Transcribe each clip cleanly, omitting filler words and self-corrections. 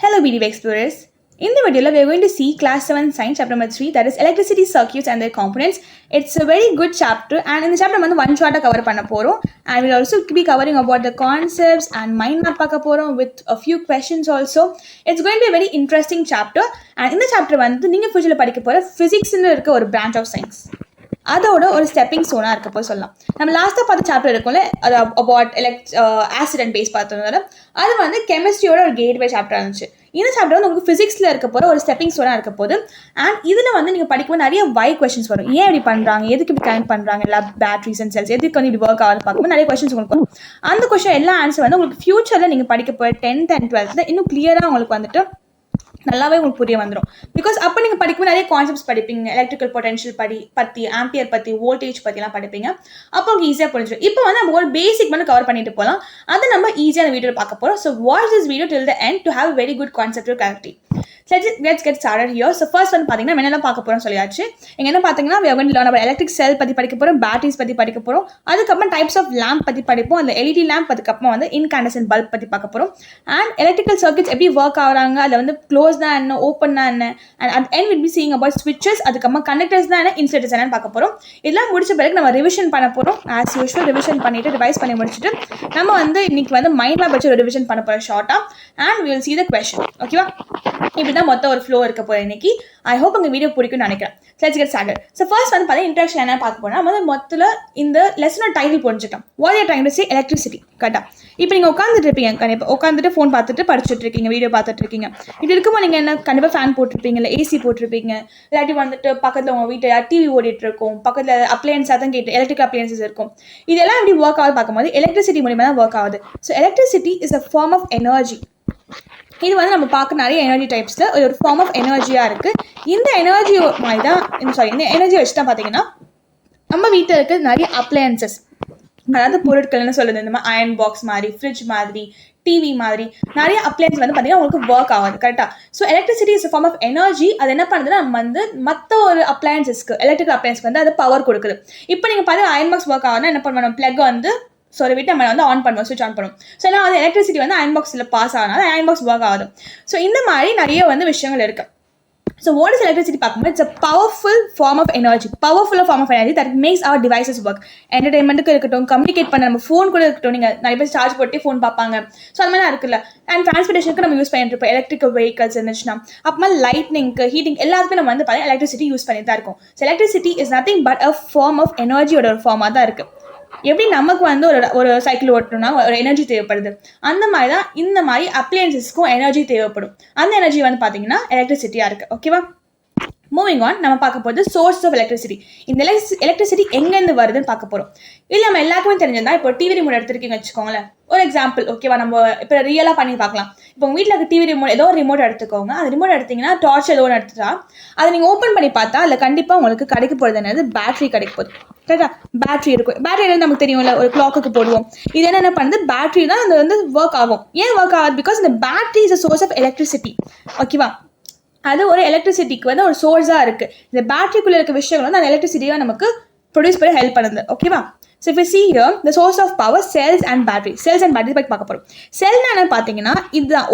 Hello BDV Explorers. In the video, we are going to see Class 7 Science Chapter number 3, that is Electricity Circuits and their Components. It's a very good chapter, and in the chapter, we one shot cover panna and we'll also be covering about the concepts and mind map with a few questions also. It's going to be a very interesting chapter, and in the chapter, you future physics in a branch of science. அதோட ஒரு stepping ஸ்டோனாக இருக்கப்போ சொல்லலாம். நம்ம லாஸ்ட்டாக பார்த்த chapter இருக்கும்ல, அது about acid and base பார்த்ததுனால அது கெமிஸ்ட்ரியோட ஒரு கேட்வே சாப்டர் இருந்துச்சு. இந்த சாப்டர் உங்களுக்கு ஃபிசிக்ஸில் இருக்க போகிற ஒரு ஸ்டெப்பிங் ஸ்டோனாக இருக்க போது. அண்ட் இதில் நீங்கள் படிக்கும்போது நிறைய வை கொஸ்டின்ஸ் வரும். ஏன் இப்படி பண்ணுறாங்க, எதுக்கு இப்படி கனெக்ட் பண்ணுறாங்க, எல்லா பேட்டரிஸ் அண்ட் செல்ஸ் எதுக்கு இப்படி ஒர்க் ஆகுது பார்க்கும்போது நிறைய கொஸ்டின்ஸ் உங்களுக்கு வரும். அந்த கொஸ்டின் எல்லா ஆன்சர் உங்களுக்கு ஃபியூச்சரில் நீங்கள் படிக்க போகிற 10th and 12th இன்னும் கிளியராக உங்களுக்கு நல்லாவே உங்களுக்கு புரிய வந்துடும். பிகாஸ் அப்போ நீங்கள் படிக்கும்போது நிறைய கான்செப்ட்ஸ் படிப்பீங்க. எலக்ட்ரிக்கல் பொட்டன்ஷியல் பற்றி, ஆம்பியர் பற்றி, வோல்டேஜ் பற்றிலாம் படிப்பீங்க. அப்போ உங்களுக்கு ஈஸியாக புரிஞ்சிடும். இப்போ நம்ம ஒரு பேசிக் கவர் பண்ணிட்டு போகலாம். அதை நம்ம ஈஸியாக வீடியோவில் பார்க்க போகிறோம். So watch this video till the end to have very good concept clarity. Let's get started here. So first பார்த்தீங்கன்னா என்னெல்லாம் பார்க்க போகிறோம் சொல்லியாச்சு. இங்கே என்ன பார்த்தீங்கன்னா we are going to learn about electric cell பற்றி படிக்க போகிறோம், பேட்டரிஸ் பற்றி படிக்க போகிறோம். அதுக்கப்புறம் டைப்ஸ் ஆஃப் லேம்ப் பற்றி படிப்போம். அந்த எல்இடி லேம்ப் அதுக்கப்புறம் இன்காண்டசன்ட் பல்ப் பற்றி பார்க்க போகிறோம். அண்ட் எலக்ட்ரிக்கல் சர்க்கியூட்ஸ் எப்படி ஒர்க் ஆகுறாங்க, அதில் க்ளோஸ் தான் என்ன, ஓப்பன் தான் என்ன, and at end we'll be seeing about switches, அதுக்கப்புறம் கண்டக்டர்ஸ் தான் என்ன, இன்சுலேட்டர்ஸ் என்னன்னு பார்க்க போகிறோம். இதெல்லாம் முடிச்ச பிறகு நம்ம ரிவிஷன் பண்ண போகிறோம். ஆஸ் யூஷுவல் ரிவிஷன் பண்ணிட்டு ரிவைஸ் பண்ணி முடிச்சுட்டு நம்ம இன்னைக்கு மைண்ட் மேப் வச்சு ஒரு ரிவிஷன் பண்ண போகிறோம் ஷார்ட்டாக. And we will see the question. ஓகேவா? இப்படிதான் மொத்தம் ஒரு ஃப்ளோ இருக்க போகிறேன் இன்னைக்கு. ஐ ஹோப் உங்கள் வீடியோ பிடிக்கும்னு நினைக்கிறேன். Let's get started. So first பார்த்தீங்கன்னா இன்ட்ரடக்ஷன் என்ன பார்க்க போனால் மொத்தத்தில் இந்த லெசனோட டைட்டில் புரிஞ்சுக்கலாம். What are you trying to say? Electricity. கரெக்டாக. இப்போ நீங்கள் உட்காந்துட்டு இருப்பீங்க, கண்டிப்பாக உட்காந்துட்டு ஃபோன் பார்த்துட்டு படிச்சுட்டு இருக்கீங்க, வீடியோ பார்த்துட்டு இருக்கீங்க. இப்படி இருக்கும்போது நீங்கள் என்ன கண்டிப்பாக ஃபேன் போட்டிருப்பீங்க, இல்லை ஏசி போட்டிருப்பீங்க, இல்லாட்டி பக்கத்தில் உங்கள் வீட்டில் டிவி ஓடிட்டு இருக்கும், பக்கத்தில் அப்ளையன்ஸ் தான் கேட்டு எலக்ட்ரிக் அப்ளையன்சஸ் இருக்கும். இதெல்லாம் எப்படி ஒர்க் ஆகுது பார்க்கும்போது எலக்ட்ரிசிட்டி மூலியமாக தான் ஒர்க் ஆகுது. So electricity is a form of energy. இது நம்ம பார்க்க நிறைய எனர்ஜி டைப்ஸில் ஒரு ஃபார்ம் ஆஃப் எனர்ஜியாக இருக்குது. இந்த எனர்ஜி மாதிரி தான் இந்த எனர்ஜி வச்சு தான் பார்த்தீங்கன்னா நம்ம வீட்டில் இருக்க நிறைய அப்ளையன்சஸ், அதாவது பொருட்கள் என்ன சொல்லுது, இந்த மாதிரி அயன் பாக்ஸ் மாதிரி, ஃப்ரிட்ஜ் மாதிரி, டிவி மாதிரி நிறைய அப்ளையன்ஸ் பார்த்தீங்கன்னா உங்களுக்கு ஒர்க் ஆகாது. கரெக்டாக. So electricity is form of energy. அது என்ன பண்ணுதுன்னா நம்ம மற்ற ஒரு அப்ளையன்ஸஸ்க்கு, எலக்ட்ரிக்கல் அப்ளையன்ஸ்க்கு அது பவர் கொடுக்குது. இப்போ நீங்கள் பார்த்தீங்கன்னா அயன் பாக்ஸ் ஒர்க் ஆகுதுன்னா என்ன பண்ணுவோம், பிளக் சொல்லிவிட்டு நம்ம ஆன் பண்ணுவோம், ஸ்விட்ச் ஆன் பண்ணுவோம். ஸோ ஏன்னா எலக்ட்ரிசிட்டி அயன் பாக்ஸில் பாஸ் ஆகுதுனால அயன் பாக்ஸ் ஒர்க் ஆகுது. ஸோ இந்த மாதிரி நிறைய விஷயங்கள் இருக்கு. ஸோ வாட் இஸ் எலக்ட்ரிசிட்டி பார்க்கும்போது it's a powerful form of energy. Powerful form of energy that makes our devices work. என்டர்டைன்மெண்ட்டுக்கு இருக்கட்டும், கம்யூனிகேட் பண்ண நம்ம ஃபோன் கூட இருக்கட்டும், நீங்கள் நிறைய பேர் சார்ஜ் போட்டு ஃபோன் பார்ப்பாங்க. ஸோ அது மாதிரிலாம் இருக்குல்ல. அண்ட் டிரான்ஸ்போர்ட்டேஷனுக்கு நம்ம யூஸ் பண்ணிட்டு இருப்போம். எலக்ட்ரிக் வெஹிக்கல்ஸ் இருந்துச்சுன்னா அப்புறமா லைட்னிங்க்கு, ஹீட்டிங் எல்லாத்துக்கும் நம்ம பார்த்தீங்கன்னா எலக்ட்ரிசிட்டி யூஸ் பண்ணிட்டு தான் இருக்கும். So electricity is nothing but a form of எனர்ஜியோட ஒரு ஃபார்மாக தான் இருக்குது. எப்படி நமக்கு ஒரு சைக்கிள் ஓட்டணும்னா ஒரு எனர்ஜி தேவைப்படுது, அந்த மாதிரி தான் இந்த மாதிரி அப்ளையன்சஸ்க்கும் எனர்ஜி தேவைப்படும். அந்த எனர்ஜி பார்த்தீங்கன்னா எலக்ட்ரிசிட்டியாக இருக்குது. ஓகேவா? மூவிங் ஆன், நம்ம பார்க்க போகிறது சோர்ஸ் ஆஃப் எலக்ட்ரிசிட்டி. இந்த எலக்ட்ரிசிட்டி எங்கேருந்து வருதுன்னு பார்க்க போகிறோம். இல்லை நம்ம எல்லாருக்குமே தெரிஞ்சதா, இப்போ டிவி ரிமோட் எடுத்துருக்கீங்க வச்சுக்கோங்களேன். ஒரு எக்ஸாம்பிள், ஓகேவா? நம்ம இப்போ ரியலாக பண்ணி பார்க்கலாம். இப்போ உங்கள் வீட்டில் இருக்க டிவி ரிமோட், ஏதோ ஒரு ரிமோட் எடுத்துக்கோங்க. அந்த ரிமோட் எடுத்தீங்கன்னா டார்ச் ஏதோ ஒன்று எடுத்துட்டா அதை நீங்கள் ஓப்பன் பண்ணி பார்த்தா அதில் கண்டிப்பாக உங்களுக்கு கிடைக்க போகிறது என்னது, பேட்டரி கிடைக்க போகுது. கரெக்டா? பேட்டரி இருக்கும். பேட்டரி நமக்கு தெரியும்ல, ஒரு கிளாக்குக்கு போடுவோம். இது என்ன பண்ணுது, பேட்டரி தான் அது ஒர்க் ஆகும். ஏன் ஒர்க் ஆகுது? பிகாஸ் இந்த battery is a source of electricity. ஓகேவா? அது ஒரு எலக்ட்ரிசிட்டிக்கு ஒரு சோர்ஸாக இருக்குது. இந்த பேட்டரிக்குள்ளே இருக்க விஷயங்கள் அந்த எலக்ட்ரிசிட்டியாக நமக்கு ப்ரொடியூஸ் பண்ண ஹெல்ப் பண்ணுது. ஓகேவா? So if you see here, the source of power, cells and batteries பற்றி பார்க்க போகிறோம். செல்னா என்ன பார்த்தீங்கன்னா இதுதான்,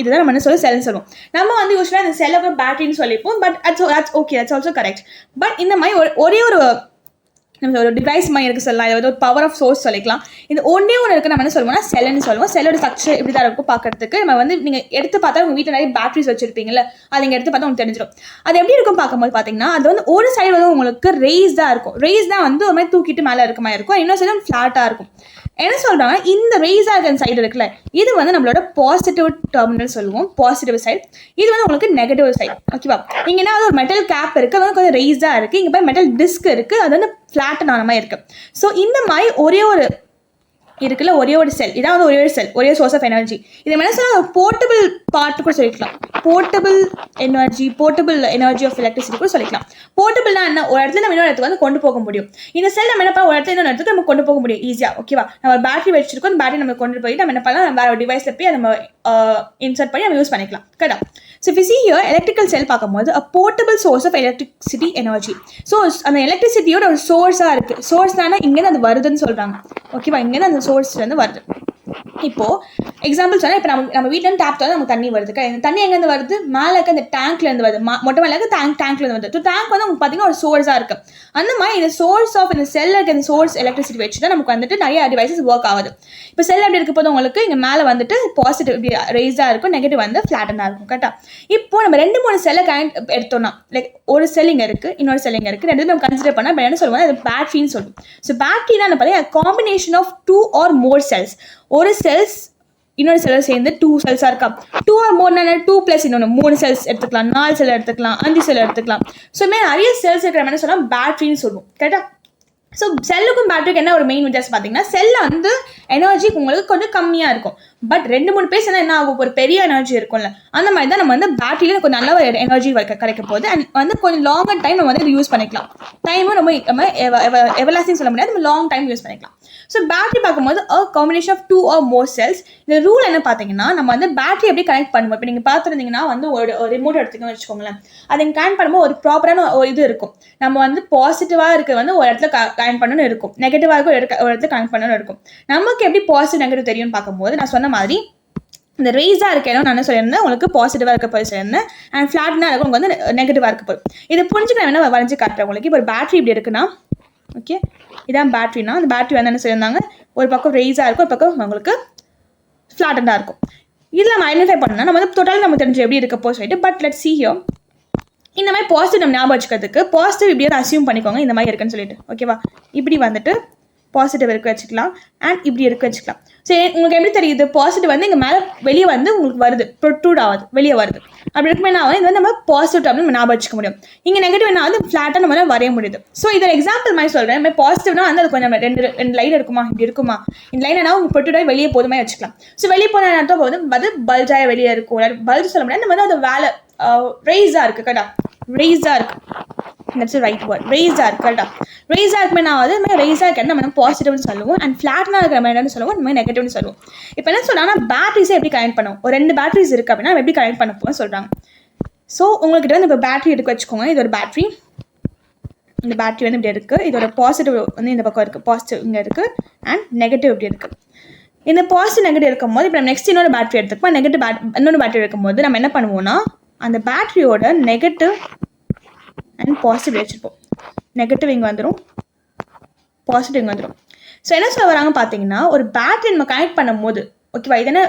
இதுதான் நம்ம செல்னு சொல்லுவோம். நம்ம யூஸ்வலாக இந்த செல்லை பேட்டரின்னு சொல்லிப்போம். But that's okay, that's also correct. But இந்த மாதிரி ஒரே நம்ம ஒரு டிவைஸ் மாதிரி இருக்குது சொல்லலாம், ஏதாவது ஒரு பவர் ஆஃப் சோர்ஸ் சொல்லிக்கலாம். இது ஒன்றே ஒன்று இருக்குது, நம்ம என்ன சொல்லுவோம்னா செல்லுன்னு சொல்லுவோம். செல்லோட ஸ்ட்ரக்சர் இப்படி தான் இருக்கும் பார்க்கறதுக்கு. நம்ம நீங்கள் எடுத்து பார்த்தா உங்கள் வீட்டில் நிறைய பேட்டரிஸ் வச்சுருப்பீங்கல்ல, அது நீங்கள் எடுத்து பார்த்தா உங்களுக்கு தெரிஞ்சிடும். அது எப்படி இருக்கும் பார்க்கும்போது பார்த்தீங்கன்னா அது ஒரு சைடு உங்களுக்கு ரெய்ஸ்டாக இருக்கும். ரெய்ஸ் தான் ஒரு மாதிரி தூக்கிட்டு மேலே இருக்க மாதிரி இருக்கும். இன்னொரு சைடு ஃப்ளாட்டாக இருக்கும். என்ன சொல்கிறாங்க, இந்த ரெய்ஸாக இருக்கிற சைடு இருக்குல்ல, இது நம்மளோட பாசிட்டிவ் டெர்மினல் சொல்லுவோம், பாசிட்டிவ் சைடு. இது உங்களுக்கு நெகட்டிவ் சைடு. ஓகேவா? இங்கே என்ன ஒரு மெட்டல் கேப் இருக்குது, அது கொஞ்சம் ரெய்ஸாக இருக்குது. இங்கே போய் மெட்டல் டிஸ்க் இருக்குது, அது ஃப்ளாட்டன் ஆன மாதிரி இருக்குது. ஸோ இந்த மாதிரி ஒரே ஒரு செல், இதான் ஒரே ஒரு செல், ஒரே சோர்ஸ் ஆஃப் எனர்ஜி. இதை என்ன சொன்னால் போர்ட்டபிள் பார்ட் கூட சொல்லிக்கலாம். போர்ட்டபிள் எனர்ஜி ஆஃப் எலக்ட்ரிசிட்டி கூட சொல்லிக்கலாம். போர்ட்டபிள்னா என்ன, ஒரு இடத்துல நம்ம இன்னொரு இடத்துக்கு கொண்டு போக முடியும். இந்த செல் நம்ம என்ன பண்ணலாம், ஒரு இடத்துல இன்னொரு இடத்துக்கு நம்ம கொண்டு போக முடியும் ஈஸியாக. ஓகேவா? நம்ம பேட்டரி வச்சிருக்கோம், அந்த பேட்டரி நம்ம கொண்டு போய் நம்ம என்ன பண்ணலாம், வேற ஒரு டிவைஸில் போய் நம்ம இன்சர்ட் பண்ணி நம்ம யூஸ் பண்ணிக்கலாம். கரெக்டா? So if you see here, electrical cell பார்க்கும்போது a portable source of electricity energy. So அந்த எலக்ட்ரிசிட்டியோட ஒரு சோர்ஸாக இருக்குது. சோர்ஸ்னா இங்கேருந்து அது வருதுன்னு சொல்கிறாங்க. ஓகேவா? இங்கேருந்து அந்த சோர்ஸ்லேருந்து வருது. இப்போ எக்ஸாம்பிள் சொன்னால் இப்போ நம்ம வீட்டில் டேப் தவிர நமக்கு தண்ணி வருது. இந்த தண்ணி எங்கேருந்து வருது? மேலே இருக்க அந்த டேங்க்லேருந்து வருது. மொட்டை மேலே இருக்க டேங்க்லேருந்து வருது. ஸோ டேங்க் வந்து உங்களுக்கு பார்த்தீங்கன்னா ஒரு சோர்ஸாக இருக்குது. அந்த மாதிரி இந்த சோர்ஸ் ஆஃப் இந்த செல்லில் இருக்க இந்த சோர்ஸ் எலக்ட்ரிசிட்டி வச்சு தான் நமக்கு வந்துட்டு நிறைய டிவைசஸ் ஒர்க் ஆகுது. இப்போ செல் எப்படி இருக்க போது உங்களுக்கு இங்கே மேலே வந்துட்டு பாசிட்டிவ் இப்படி ரேஸாக இருக்கும், நெகட்டிவ் வந்து ஃப்ளாட்டனாக இருக்கும். கரெக்டாக? இப்போ நம்ம 2-3 செல்லை எடுத்தோம்னா லைக் ஒரு செல் இங்கே இருக்குது, இன்னொரு செல் இங்கே இருக்குது, 2 நம்ம கன்சிடர் பண்ணால் இப்போ என்ன சொல்லுவோம்? அது பேட்டரின்னு சொல்லுவோம். ஸோ பேட்டரினா என்ன பார்த்தீங்கன்னா combination of 2 or more cells. ஒரு செல்ஸ் இன்னொரு செல்லை சேர்ந்து 2 செல்ஸாக இருக்கா? 2 or more 2 + இன்னொன்று 3 செல்ஸ் எடுத்துக்கலாம், 4 செல் எடுத்துக்கலாம், 5 செல் எடுத்துக்கலாம். ஸோ இதுமாதிரி நிறைய செல்ஸ் இருக்கிற என்ன சொல்லலாம்? பேட்டரின்னு சொல்லுவோம். கரெக்டாக? ஸோ செல்லுக்கும் பேட்டரிக்கு என்ன ஒரு மெயின் வித்தியாசம் பார்த்தீங்கன்னா, செல்லில் வந்து எனர்ஜி உங்களுக்கு கொஞ்சம் கம்மியாக இருக்கும். பட் 2-3 பேர் சேர்ந்தா என்ன ஆகும்? ஒரு பெரிய எனர்ஜி இருக்கும்ல, அந்த மாதிரி தான் நம்ம வந்து பேட்டரியில் கொஞ்சம் நல்ல ஒரு எனர்ஜி கிடைக்க போகுது. அண்ட் வந்து கொஞ்சம் லாங்கர் டைம் நம்ம வந்து இது யூஸ் பண்ணிக்கலாம். டைமும் ரொம்ப நம்ம எவர்லாஸ்டிங் சொல்ல முடியாது, நம்ம லாங் டைம் யூஸ் பண்ணிக்கலாம். ஸோ பேட்டரி பார்க்கும்போது combination of 2 or more cells. இந்த ரூல் என்ன பார்த்தீங்கன்னா, நம்ம வந்து பேட்டரி எப்படி கனெக்ட் பண்ணுவோம்? இப்போ நீங்கள் பார்த்துருந்தீங்கன்னா வந்து ஒரு ரிமோட் எடுத்துக்கணும்னு வச்சுக்கோங்களேன். அதை கனெக்ட் பண்ணும்போது ஒரு ப்ராப்பரான ஒரு இது இருக்கும். நம்ம வந்து பாசிட்டிவாக இருக்க வந்து ஒரு இடத்துல கனெக்ட் பண்ணணும்னு இருக்கும், நெகட்டிவாக இருக்க ஒரு இடத்துல கனெக்ட் பண்ணணும்னு இருக்கும். நமக்கு எப்படி பாசிட்டிவ் நெகட்டிவ் தெரியும்னு பார்க்கும்போது நான் சொன்ன மாதிரி இந்த ரேஸாக இருக்க இடம் நான் சொல்லியிருந்தேன் உங்களுக்கு பாசிட்டிவாக இருக்க போய் சொல்லியிருந்தேன். அண்ட் ஃப்ளாட்னா இருக்கும் உங்களுக்கு வந்து நெகட்டிவாக இருக்க போய். இதை புரிஞ்சுக்க நான் என்ன வரைஞ்சி காட்டுறேன் உங்களுக்கு. இப்போ ஒரு பேட்டரி இப்படி இருக்குன்னா, ஓகே, இதான் பேட்டரினா அந்த பேட்டரி வந்து என்ன சொல்லியிருந்தாங்க? ஒரு பக்கம் ரேஸாக இருக்கும், ஒரு பக்கம் உங்களுக்கு ஃப்ளாட்டனாக இருக்கும். இதில் நம்ம ஐடென்டிஃபை பண்ணால் நம்ம வந்து டோட்டலாக நம்ம தெரிஞ்சு எப்படி இருக்க போய் சொல்லிட்டு. But let's see here. இந்த மாதிரி பாசிட்டிவ் நம்ம ஞாபகம் வச்சுக்கிறதுக்கு பாசிட்டிவ் இப்படியே அசியூம் பண்ணிக்கோங்க இந்த மாதிரி இருக்குன்னு சொல்லிட்டு. ஓகேவா? இப்படி வந்துட்டு பாசிட்டிவ் இருக்க வச்சுக்கலாம் அண்ட் இப்படி இருக்க வச்சுக்கலாம். ஸோ உங்களுக்கு எப்படி தெரியுது? பாசிட்டிவ் வந்து இங்கே மேலே வெளியே வந்து உங்களுக்கு வருது, ப்ரொட்ரூட் ஆகுது, வெளியே வருது. அப்படி இருக்குமே என்ன ஆகும்? இது வந்து நம்ம பாசிட்டிவ் டேர்ம் நம்ம ஞாபகம் வச்சுக்க முடியும். இங்கே நெகட்டிவ் என்ன ஆகுது? ஃப்ளாட்டாக நம்ம வரைய முடியுது. ஸோ இதை எக்ஸாம்பிள் மாதிரி சொல்கிறேன். நம்ம பாசிட்டிவ்னா வந்து அது கொஞ்சம் ரெண்டு லைன் இருக்குமா, இப்படி இருக்குமா, இந்த லைன் என்ன உங்களுக்கு ப்ரொட்ரூட் வெளியே போதுமே வச்சுக்கலாம். ஸோ வெளியே போன நேரத்தில் போது அது பல்ஜாக வெளியே இருக்கும். பல்ஜ் சொல்ல முடியாது, நம்ம வந்து அது வேலை ரேஸாக இருக்குது. கரெக்டா? ரேஸாக இருக்குது. That's the right word. ரேஸாக இருக்குது. கரெக்டாக? ரேஸாக இருக்குமே என்ன ஆகுது? நம்ம ரேஸாக இருக்கிறது நம்ம பாசிட்டிவ்னு சொல்லுவோம். அண்ட் ஃப்ளாட்னாக இருக்கிற மாதிரி என்ன சொல்லுவோம்? நம்ம நெகட்டிவ்னு சொல்லுவோம். இப்போ என்ன சொல்கிறாங்கன்னா பேட்டரிஸை எப்படி கனெக்ட் பண்ணுவோம்? ஒரு 2 பேட்டரிஸ் இருக்குது அப்படின்னா எப்படி கனெக்ட் பண்ண போகிறோம் சொல்கிறாங்க. ஸோ உங்கள்கிட்ட வந்து இப்போ பேட்டரி எடுக்க வச்சுக்கோங்க. இது ஒரு பேட்டரி. இந்த பேட்டரி வந்து இப்படி இருக்குது. இதோட பாசிட்டிவ் வந்து இந்த பக்கம் இருக்குது, பாசிட்டிவ் இங்கே இருக்குது, அண்ட் நெகட்டிவ் இப்படி இருக்குது. இந்த பாசிட்டிவ் நெகட்டிவ் இருக்கும்போது இப்போ நம்ம நெக்ஸ்ட் இன்னொரு பேட்டரி எடுத்துப்போம். இன்னொரு பேட்டரி இருக்கும்போது நம்ம என்ன பண்ணுவோம்னா அந்த பேட்டரியோட நெகட்டிவ் அண்ட் பாசிட்டிவ் வச்சுருப்போம். நெகட்டிவ் இங்கே வந்துடும், பாசிட்டிவ் இங்கே வந்துடும். ஸோ என்ன சொல்ல வராங்க பார்த்தீங்கன்னா, ஒரு பேட்டரி நம்ம கனெக்ட் பண்ணும் போது ஓகேவா, இது என்ன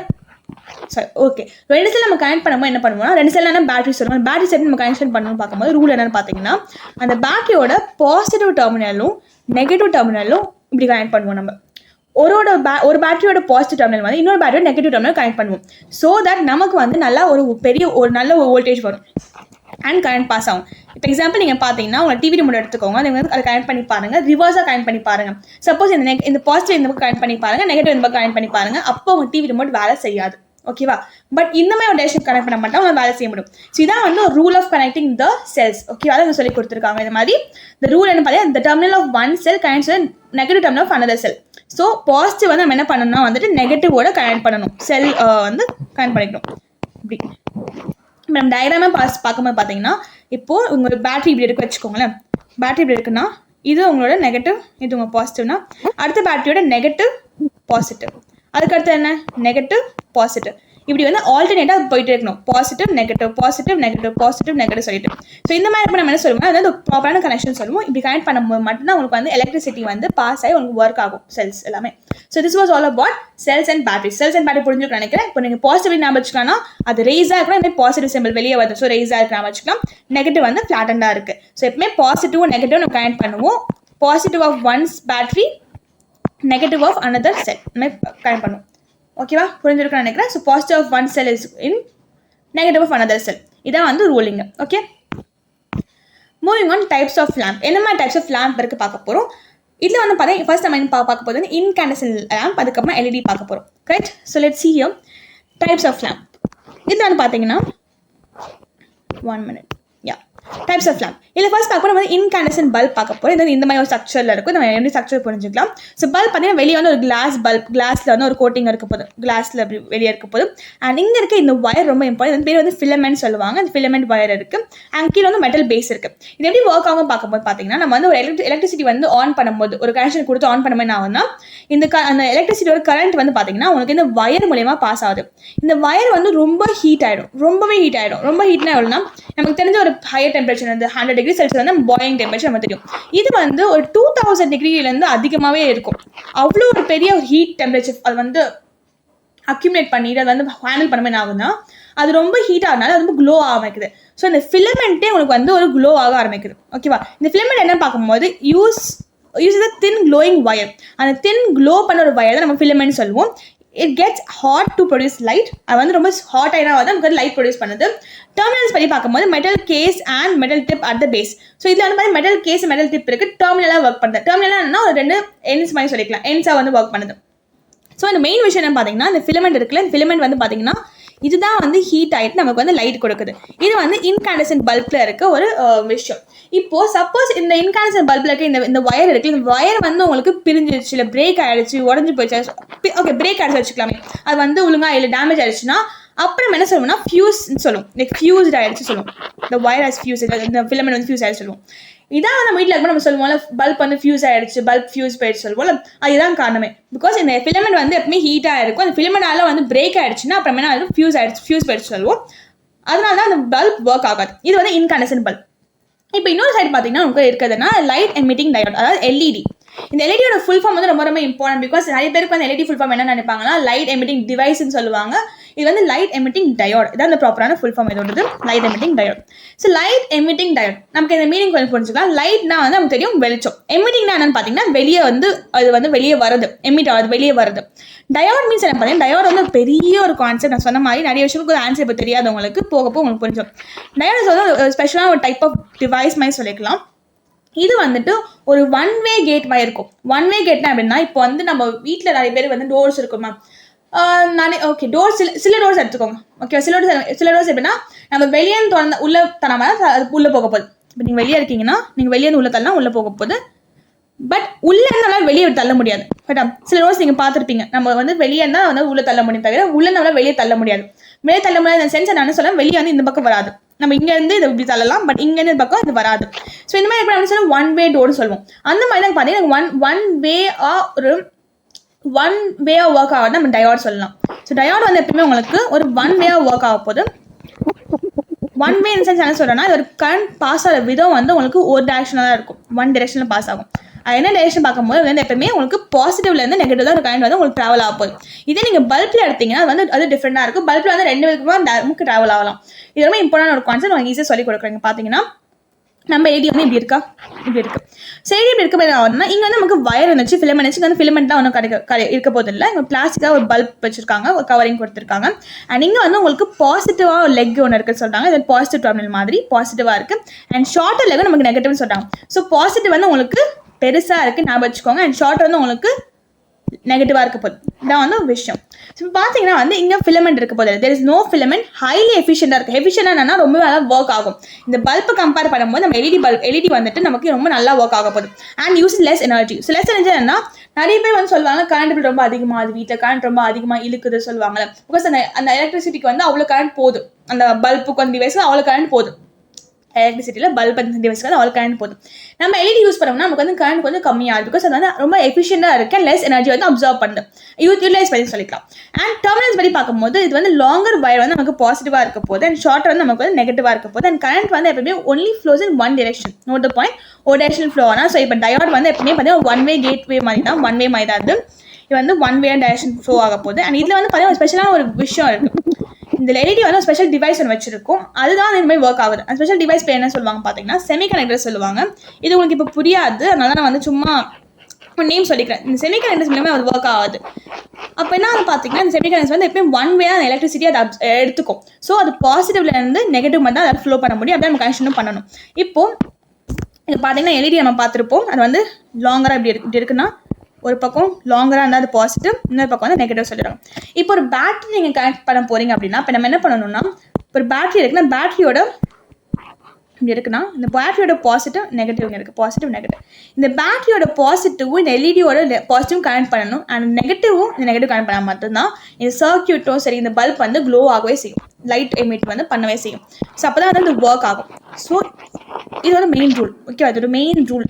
சாரி ஓகே 2 செல் நம்ம கனெக்ட் பண்ணும்போது என்ன பண்ணுவோம்னா 2 செல் என்ன பேட்டரி சொல்லுவோம். பேட்டரி செட் நம்ம கனெக்ஷன் பண்ணணும்னு பார்க்கும்போது ரூல் என்னன்னு பார்த்தீங்கன்னா, அந்த பேட்டரியோட பாசிட்டிவ் டெர்மினலும் நெகட்டிவ் டெர்மினலும் இப்படி கனெக்ட் பண்ணுவோம். நம்ம ஒரு பேட்டரியோட பாசிட்டிவ் டெர்மினல் வந்து இன்னொரு பேட்டரியோட நெகட்டிவ் டெர்மினல் கனெக்ட் பண்ணுவோம். ஸோ தட் நமக்கு வந்து நல்லா ஒரு நல்ல வோல்டேஜ் வரும் அண்ட் கரண்ட் பாஸ் ஆகும். இப்போ எக்ஸாம்பிள் நீங்கள் பார்த்தீங்கன்னா உங்கள் டிவி ரிமோட் எடுத்துக்கோங்க, அதை வந்து அதை கனெக்ட் பண்ணி பாருங்கள், ரிவர்ஸாக கனெக்ட் பண்ணி பாருங்கள். சப்போஸ் இந்த பாசிட்டிவ் இந்த பக்கம் கனெக்ட் பண்ணி பாருங்கள், நெகட்டிவ் இந்த பக்கம் கனெக்ட் பண்ணி பாருங்கள், அப்போ உங்கள் டிவி ரிமோட் வேலை செய்யாது. ஓகேவா? பட் இந்த மாதிரி ஒரு டேஷன் கனெக்ட் பண்ண மாட்டோம், அவங்க வேலை செய்ய முடியும். ஸோ இதான் வந்து ஒரு rule of connecting the cells. ஓகேவா? அதை சொல்லி கொடுத்துருக்காங்க. இந்த மாதிரி இந்த ரூல் என்ன பார்த்தீங்கன்னா, இந்த terminal of one cell connects negative terminal of another cell. So positive வந்து நம்ம என்ன பண்ணணும்னா வந்துட்டு நெகட்டிவோட கனெக்ட் பண்ணணும், செல் வந்து கனெக்ட் பண்ணிக்கணும். இப்படி நம்ம டயக்ராமே பார்க்கும்போது பார்த்தீங்கன்னா, இப்போது உங்களோட பேட்டரி இப்படி எடுக்க வச்சுக்கோங்களேன். பேட்டரி இப்படி இருக்குன்னா இது உங்களோட நெகட்டிவ், இது உங்கள் பாசிட்டிவ்னா அடுத்த பேட்டரியோட நெகட்டிவ் பாசிட்டிவ், அதுக்கடுத்து என்ன நெகட்டிவ் பாசிட்டிவ், இப்படி வந்து ஆல்டர்னேட்டாக போயிட்டே இருக்கணும். Positive negative positive negative positive negative சொல்லிட்டு. ஸோ இந்த மாதிரி நம்ம என்ன சொல்லுவோம், அதாவது ப்ராப்பரான கனெக்ஷன் சொல்லுவோம். இப்படி கனெக்ட் பண்ணும்போது மட்டும்தான் உங்களுக்கு வந்து எலக்ட்ரிசிட்டி வந்து பாஸ் ஆகி உங்களுக்கு ஒர்க் ஆகும் செல்ஸ் எல்லாமே. So this was all about cells and battery. Cells and battery புரிஞ்சுக்க நினைக்கிறேன். இப்போ நீங்கள் பாசிட்டிவ் ஞாபகம் வச்சுக்கலாம்னா அது ரேஸாக இருக்கணும், இந்த பாசிட்டிவ் சிம்பிள் வெளியே வருது. ஸோ ரேஸாக இருக்கு ஞாபகம் வச்சுக்கலாம். நெகட்டிவ் வந்து ஃப்ளாட்டண்டாக இருக்குது. ஸோ எப்பவுமே பாசிட்டிவ் நெகட்டிவ் நம்ம கனெக்ட் பண்ணுவோம். Positive of one's battery, negative of another cell நம்ம கனெக்ட் பண்ணுவோம். ஓகேவா? புரிஞ்சிருக்கேன்னு நினைக்கிறேன். So positive of one cell is in negative of another cell. இதான் வந்து ruling. Okay, moving on types of lamp. என்ன மாதிரி டைப்ஸ் ஆஃப் லேம்ப் இருக்குது பார்க்க போகிறோம். இதில் வந்து பார்த்தீங்கன்னா ஃபர்ஸ்ட் நம்ம பார்க்க போகிறது வந்து இன்கேண்டசல் லேம்ப், அதுக்கப்புறம் எல்இடி பார்க்க போகிறோம். Correct? So let's see here types of lamp. இதில் வந்து பார்த்தீங்கன்னா 1 minute. Types of lamp. இதில் ஃபர்ஸ்ட் பார்க்க போனால் இன்கேண்டசன்ட் பல்ப் பார்க்க போகிறோம். இது இந்த மாதிரி ஒரு ஸ்ட்ரக்சரில் இருக்கும். நம்ம எப்படி ஸ்ட்ரக்சர் புரிஞ்சுக்கலாம். ஸோ பல்ப் பார்த்தீங்கன்னா வெளியே வந்து ஒரு கிளாஸ் பல்ப், கிளாஸில் வந்து ஒரு கோட்டிங் இருக்க போது, கிளாஸில் அப்படி வெளியே இருக்க போது. அண்ட் இங்கே இருக்க இந்த ஒயர் ரொம்ப இம்பார்ட்டன். இந்த பேர் வந்து ஃபிலமெண்ட் சொல்லுவாங்க. அந்த ஃபிலமெண்ட் ஒயர் இருக்குது. அண்ட் கீழே வந்து மெட்டல் பேஸ் இருக்குது. இது எப்படி ஒர்க் ஆகும் பார்க்கும்போது பார்த்தீங்கன்னா, நம்ம வந்து ஒரு எலக்ட்ரிசிட்டி வந்து ஆன் பண்ணும்போது, ஒரு கனெக்ஷன் கொடுத்து ஆன் பண்ணும்போது நான் வந்து அந்த எலக்ட்ரிசிட்டியோட கரண்ட் வந்து பார்த்தீங்கன்னா உங்களுக்கு இந்த ஒயர் மூலயமா பாஸ் ஆகுது. இந்த ஒயர் வந்து ரொம்ப ஹீட் ஆகிடும், ரொம்பவே ஹீட் ஆகிடும். ரொம்ப ஹீட்னா எவ்வளோனா நமக்கு தெரிஞ்ச ஒரு ஹையர் டெம்பரேச்சர் வந்து 100 டிகிரி செல்சியஸ் வந்து பாயிலிங் டெம்பரேச்சர் நம்ம தெரியும். இது வந்து ஒரு 2000 டிகிரிலேருந்து அதிகமாகவே இருக்கும். அவ்வளோ ஒரு பெரிய ஹீட் டெம்பரேச்சர் அது வந்து அக்யூமுலேட் பண்ணிட்டு அது வந்து ஹேண்டில் பண்ண என்ன ஆகுதுன்னா அது ரொம்ப ஹீட் ஆகுதுனால அது ரொம்ப க்ளோ ஆரம்பிக்குது. ஸோ இந்த ஃபிலமெண்ட்டே உங்களுக்கு வந்து ஒரு க்ளோ ஆக ஆரம்பிக்குது. ஓகேவா? இந்த ஃபிலமெண்ட் என்ன பார்க்கும்போது யூஸ் தின் க்ளோயிங் ஒயர். அந்த தின் க்ளோ பண்ண ஒரு ஒயர் தான் நம்ம ஃபிலமெண்ட் சொல்லுவோம். It gets hot to produce light. அது வந்து ரொம்ப ஹாட் ஆகினா தான் நமக்கு லைட் ப்ரொடியூஸ் பண்ணுது. டெர்மினல்ஸ் பற்றி பார்க்கும்போது metal case and metal tip at the base. So இதில் வந்து மாதிரி மெட்டல் கேஸ் மெட்டல் டிப் இருக்குது. டெர்மினலாக ஒர்க் பண்ணுது. டெர்மினலாக என்ன ஒரு 2 எண்ட்ஸ் மாதிரி சொல்லிக்கலாம். எண்ட்ஸாக வந்து ஒர்க் பண்ணுது. ஸோ இந்த மெயின் விஷயம் என்ன பார்த்தீங்கன்னா, இந்த ஃபிலமெண்ட் இருக்குல்ல, இந்த ஃபிலமெண்ட் வந்து பார்த்தீங்கன்னா இதுதான் வந்து ஹீட் ஆகிட்டு நமக்கு வந்து லைட் கொடுக்குது. இது வந்து இன்கேண்டசன்ட் பல்பில் இருக்க ஒரு விஷயம். இப்போது சப்போஸ் இந்த இன்கேண்டசன்ட் பல்பில் இருக்க இந்த ஒயர் இருக்குது. இந்த ஒயர் வந்து உங்களுக்கு பிரிஞ்சிருச்சு, இல்லை பிரேக் ஆகிடுச்சு, உடஞ்சி போயிடுச்சு. ஓகே, பிரேக் ஆகிடுச்சு வச்சுக்கலாமே. அது வந்து ஒழுங்காக இல்லை டேமேஜ் ஆகிடுச்சுன்னா அப்புறம் என்ன சொல்லுவோம்னா ஃபியூஸ்ன்னு சொல்லுவோம். லைக் ஃபியூஸ்ட் ஆகிடுச்சு சொல்லுவோம். இந்த ஒயர் ஹஸ் ஃபியூஸ், இந்த ஃபிலமெண்ட் வந்து ஃபியூஸ் ஆகிடுச்சு சொல்லுவோம். இதான் நம்ம வீட்டில் இருக்கும்போது நம்ம சொல்லுவோம்ல, பல்ப் வந்து ஃபியூஸ் ஆகிடுச்சு, பல்ப் ஃபியூஸ் போயிடுச்சு சொல்லுவோம்ல. அதுதான் காரணமே. பிகாஸ் இந்த ஃபிலமெண்ட் வந்து எப்பவுமே ஹீட்டாக இருக்கும். அந்த ஃபிலமெண்டால வந்து பிரேக் ஆகிடுச்சுன்னா அப்புறம் என்ன ஆகும், ஃபியூஸ் போயிடுச்சு சொல்லுவோம். அதனால தான் அந்த பல்ப் ஒர்க் ஆகாது. இது வந்து இன்கேண்டசன்ட் பல்ப். இப்போ இன்னொரு சைடு பார்த்தீங்கன்னா உங்களுக்கு இருக்கிறதுனா லைட் எமிட்டிங் டயோட், அதாவது எல்இடி. இந்த எல்இடியோட ஃபுல் ஃபார்ம் வந்து ரொம்ப ரொம்ப இம்பார்ட்டன்ட். பிகாஸ் நிறைய பேருக்கு வந்து எல்இடி ஃபுல் ஃபார்ம் என்ன நினைப்பாங்கன்னா லைட் எமிட்டிங் டிவைஸ்ன்னு சொல்லுவாங்க. இது வந்து லைட் எமிட்டிங் டயோட். இதான் அந்த ப்ராப்பரான ஃபுல் ஃபார்ம் இதோடது, light emitting diode. So light emitting diode நமக்கு இந்த மீனிங் கொஞ்சம் புரிஞ்சுக்கலாம். லைட்னா வந்து நமக்கு தெரியும் வெளிச்சம். எமிட்டிங்னா என்னன்னு பார்த்தீங்கன்னா வெளியே வந்து அது வந்து வெளியே வருது, எமிட் ஆகுது, வெளியே வருது. டயோட் மீன்ஸ் என்ன பார்த்தீங்கன்னா, டயோட் வந்து பெரிய ஒரு கான்செப்ட். நான் சொன்ன மாதிரி நிறைய விஷயத்துக்கு ஒரு ஆன்சர் இப்போ தெரியாது உங்களுக்கு, போக உங்களுக்கு புரிஞ்சிடும். டயோட் வந்து ஒரு ஸ்பெஷலான ஒரு டைப் ஆஃப் டிவைஸ் மாதிரி சொல்லிக்கலாம். இது வந்துட்டு ஒரு ஒன் வே கேட் மாதிரி இருக்கும். ஒன் வே கேட்னா அப்படின்னா, இப்போ வந்து நம்ம வீட்டில் நிறைய பேர் வந்து டோர்ஸ் இருக்குமா, ஓகே டோர்ஸ் சில டோர்ஸ் எடுத்துக்கோங்க. ஓகே, சில டோர்ஸ் எப்படின்னா நம்ம வெளியே திறந்த உள்ள தராம அது உள்ளே போக போகுது. இப்போ நீங்கள் வெளியே இருக்கீங்கன்னா நீங்கள் வெளியே உள்ள தள்ளலாம், உள்ளே போக போகுது. பட் உள்ளே இருந்தாலும் வெளியே தள்ள முடியாது. பட் சில டோர்ஸ் நீங்கள் பார்த்துருப்பீங்க, நம்ம வந்து வெளியே இருந்தால் வந்து உள்ளே தள்ள முடியும், தவிர உள்ளே நம்மளால் வெளியே தள்ள முடியாது. வெளியே தள்ள முடியாது இந்த சென்ஸ் நான் சொல்ல, வெளியே வந்து இந்த பக்கம் வராது. நம்ம இங்கேருந்து இதை இப்படி தள்ளலாம், பட் இங்கேருந்து இந்த பக்கம் இது வராது. ஸோ இந்த மாதிரி எப்படி நம்ம சொல்லுவோம், ஒன் வே டோர்னு சொல்லுவோம். அந்த மாதிரி தான் பார்த்தீங்கன்னா ஒன் வேயாக ஒர்க் ஆகுது நம்ம டயோட் சொல்லலாம். ஸோ டயோட் வந்து எப்பவுமே உங்களுக்கு ஒரு ஒன் வேயாக ஒர்க் ஆக போது. ஒன் வே இன் சென்ஸ் என்ன சொல்கிறேன்னா, இது ஒரு கரண்ட் பாஸ் ஆகிற விதம் வந்து உங்களுக்கு ஒரு டைரக்ஷனாக தான் இருக்கும், ஒன் டைரக்ஷனில் பாஸ் ஆகும். அது என்ன டைரக்ஷன் பார்க்கும்போது வந்து எப்பவுமே உங்களுக்கு பாசிட்டிவ்லேருந்து நெகட்டிவ் தான் ஒரு கரண்ட் வந்து உங்களுக்கு ட்ராவல் ஆக போகுது. இதே நீங்கள் பல்பில் எடுத்தீங்கன்னா அது வந்து அது டிஃப்ரெண்டாக இருக்கும். பல்பில் வந்து 2 விதமாக நமக்கு ட்ராவல் ஆகலாம். இது ரொம்ப இம்பார்ட்டன்ட் ஒரு கான்செப்ட். உங்களுக்கு ஈஸியாக சொல்லி கொடுக்குறீங்க. பார்த்தீங்கன்னா நம்ம எல்இடி வந்து இப்படி இருக்கா, இப்படி இருக்குது. ஸோ எல்இடி இப்படி இருக்க ஆகுதுன்னா இங்கே வந்து நமக்கு வயர் இருந்துச்சு, ஃபிலமெண்ட் இருந்துச்சு. வந்து ஃபிலமெண்ட்லாம் ஒன்றும் இருக்க போது இல்லை. இங்கே பிளாஸ்டிக்காக ஒரு பல்ப் வச்சிருக்காங்க, ஒரு கவரிங் கொடுத்துருக்காங்க. அண்ட் இங்கே வந்து உங்களுக்கு பாசிட்டிவாக ஒரு லெக் ஒன்று இருக்குன்னு சொல்கிறாங்க. இது பாசிட்டிவ் டெர்மினல் மாதிரி பாசிட்டிவாக இருக்குது. அண்ட் ஷார்ட்டர் லெக் நமக்கு நெகட்டிவ்னு சொல்கிறாங்க. ஸோ பாசிட்டிவ் வந்து உங்களுக்கு பெருசாக இருக்குது, ஞாபகம் வச்சுக்கோங்க. அண்ட் ஷார்ட்டர் வந்து உங்களுக்கு நெகட்டிவாக இருக்க போகுது. இதான் வந்து ஒரு விஷயம். ஸோ பார்த்தீங்கன்னா வந்து இங்கே ஃபிலமெண்ட் இருக்க போது, there is no filament, highly எஃபிஷியண்டாக இருக்குது. எஃபிஷியண்டாக என்னன்னா ரொம்ப நல்லா ஒர்க் ஆகும். இந்த பல்பை கம்பேர் பண்ணும்போது நம்ம எல்இடி வந்துட்டு நமக்கு ரொம்ப நல்லா ஒர்க் ஆக போகுது. And use less energy. So less energy என்னன்னா, நிறைய பேர் வந்து சொல்லுவாங்க கரண்ட் பில் ரொம்ப அதிகமாக, வீட்டில் கரண்ட் ரொம்ப அதிகமாக இழுக்குது சொல்லுவாங்க. பிகாஸ் அந்த எலக்ட்ரிசிட்டிக்கு வந்து அவ்வளோ கரண்ட் போகுது, அந்த பல்புக்கு வந்து டிவைஸ்க்கு அவ்வளோ கரண்ட் போகுது. எலக்ட்ரிசிட்டியில் பல்ப் டிவைஸ்க்கு வந்து அவ்வளோ கரண்ட் போகுது. நம்ம எல்இடி யூஸ் பண்ணோம்னா நமக்கு வந்து கரண்ட் கொஞ்சம் கம்மியாகுது. பிகாஸ் அது வந்து ரொம்ப எஃபிஷியண்டாக இருக்குது, லெஸ் எனர்ஜி வந்து அப்சர்வ் பண்ணுது, யூட்டிலைஸ் பண்ணி சொல்லிக்கலாம். அண்ட் டெர்மினல்ஸ் படி பார்க்கும்போது இது வந்து லாங்கர் வயர் வந்து நமக்கு பாசிட்டிவாக இருக்க போது, அண்ட் ஷார்ட்டர் வந்து நமக்கு வந்து நெகட்டிவாக இருக்க போது. அண்ட் கரண்ட் வந்து எப்பவுமே only flows in one direction. Note the point, ஒரு டைரக்ஷன் ஃப்ளோ ஆனால். ஸோ இப்போ டயோட் வந்து எப்பவுமே பார்த்தீங்கன்னா ஒன் வே கேட் வே மாதிரி தான், ஒன் வே மாதிரி தான். இது வந்து ஒன் வே டைரக்ஷன் ஃப்ளோ ஆக போகுது. அண்ட் இதில் வந்து பார்த்தீங்கன்னா ஒரு ஸ்பெஷலான ஒரு விஷயம் இருக்குது. இந்த எல்இடி வந்து ஸ்பெஷல் டிவைஸ் ஒன்று வச்சிருக்கும், அதுதான் இந்த மாதிரி ஒர்க் ஆகுது. அந்த ஸ்பெஷல் டிவைஸ் பேர் என்ன சொல்லுவாங்க பார்த்தீங்கன்னா செமிகண்டக்டர் சொல்லுவாங்க. இது உங்களுக்கு இப்போ புரியாது, அதனால நான் வந்து சும்மா ஒரு நேம் சொல்லிக்கிறேன். இந்த செமிகண்டக்டர்ஸ் மூலமே அது ஒர்க் ஆகுது. அப்போ என்ன வந்து பார்த்தீங்கன்னா, இந்த செமிகண்டக்டர்ஸ் வந்து எப்பயும் ஒன் வே அந்த எலக்ட்ரிசிட்டி அதை எடுத்துக்கும். ஸோ அது பாசிட்டிவ்லேருந்து நெகட்டிவ் மாதிரி தான் அதை ஃப்ளோ பண்ண முடியும். அப்படியே நம்ம கனெக்ஷனும் பண்ணணும். இப்போது இது பார்த்தீங்கன்னா எல்இடி நம்ம பார்த்துருப்போம், அது வந்து லாங்கராக இப்படி இருக்குன்னா ஒரு பக்கம் லாங்கராக இருந்தால் அது பாசிட்டிவ், இன்னொரு பக்கம் வந்து நெகட்டிவ் சொல்லிடுறாங்க. இப்போ ஒரு பேட்டரி நீங்கள் கனெக்ட் பண்ண போகிறீங்க அப்படின்னா இப்போ நம்ம என்ன பண்ணணும்னா, ஒரு பேட்டரி இருக்குன்னா பேட்டரியோட இப்படி இருக்குன்னா இந்த பேட்டரியோட பாசிட்டிவ் நெகட்டிவ் இங்கே இருக்குது, பாசிட்டிவ் நெகட்டிவ். இந்த பேட்டரியோட பாசிட்டிவும் இந்த எல்இடியோட பாசிட்டிவ் கனெக்ட் பண்ணணும், அண்ட் நெகட்டிவும் இந்த நெகட்டிவ் கனெக்ட் பண்ணால் மட்டும்தான் இந்த சர்க்கியூட்டும் சரி இந்த பல்ப் வந்து க்ளோ ஆகவே செய்யும், லைட் எமிட் வந்து பண்ணவே செய்யும். ஸோ அப்போ தான் வந்து ஒர்க் ஆகும். ஸோ இது ஒரு மெயின் ரூல், ஓகேவா? இது ஒரு மெயின் ரூல்.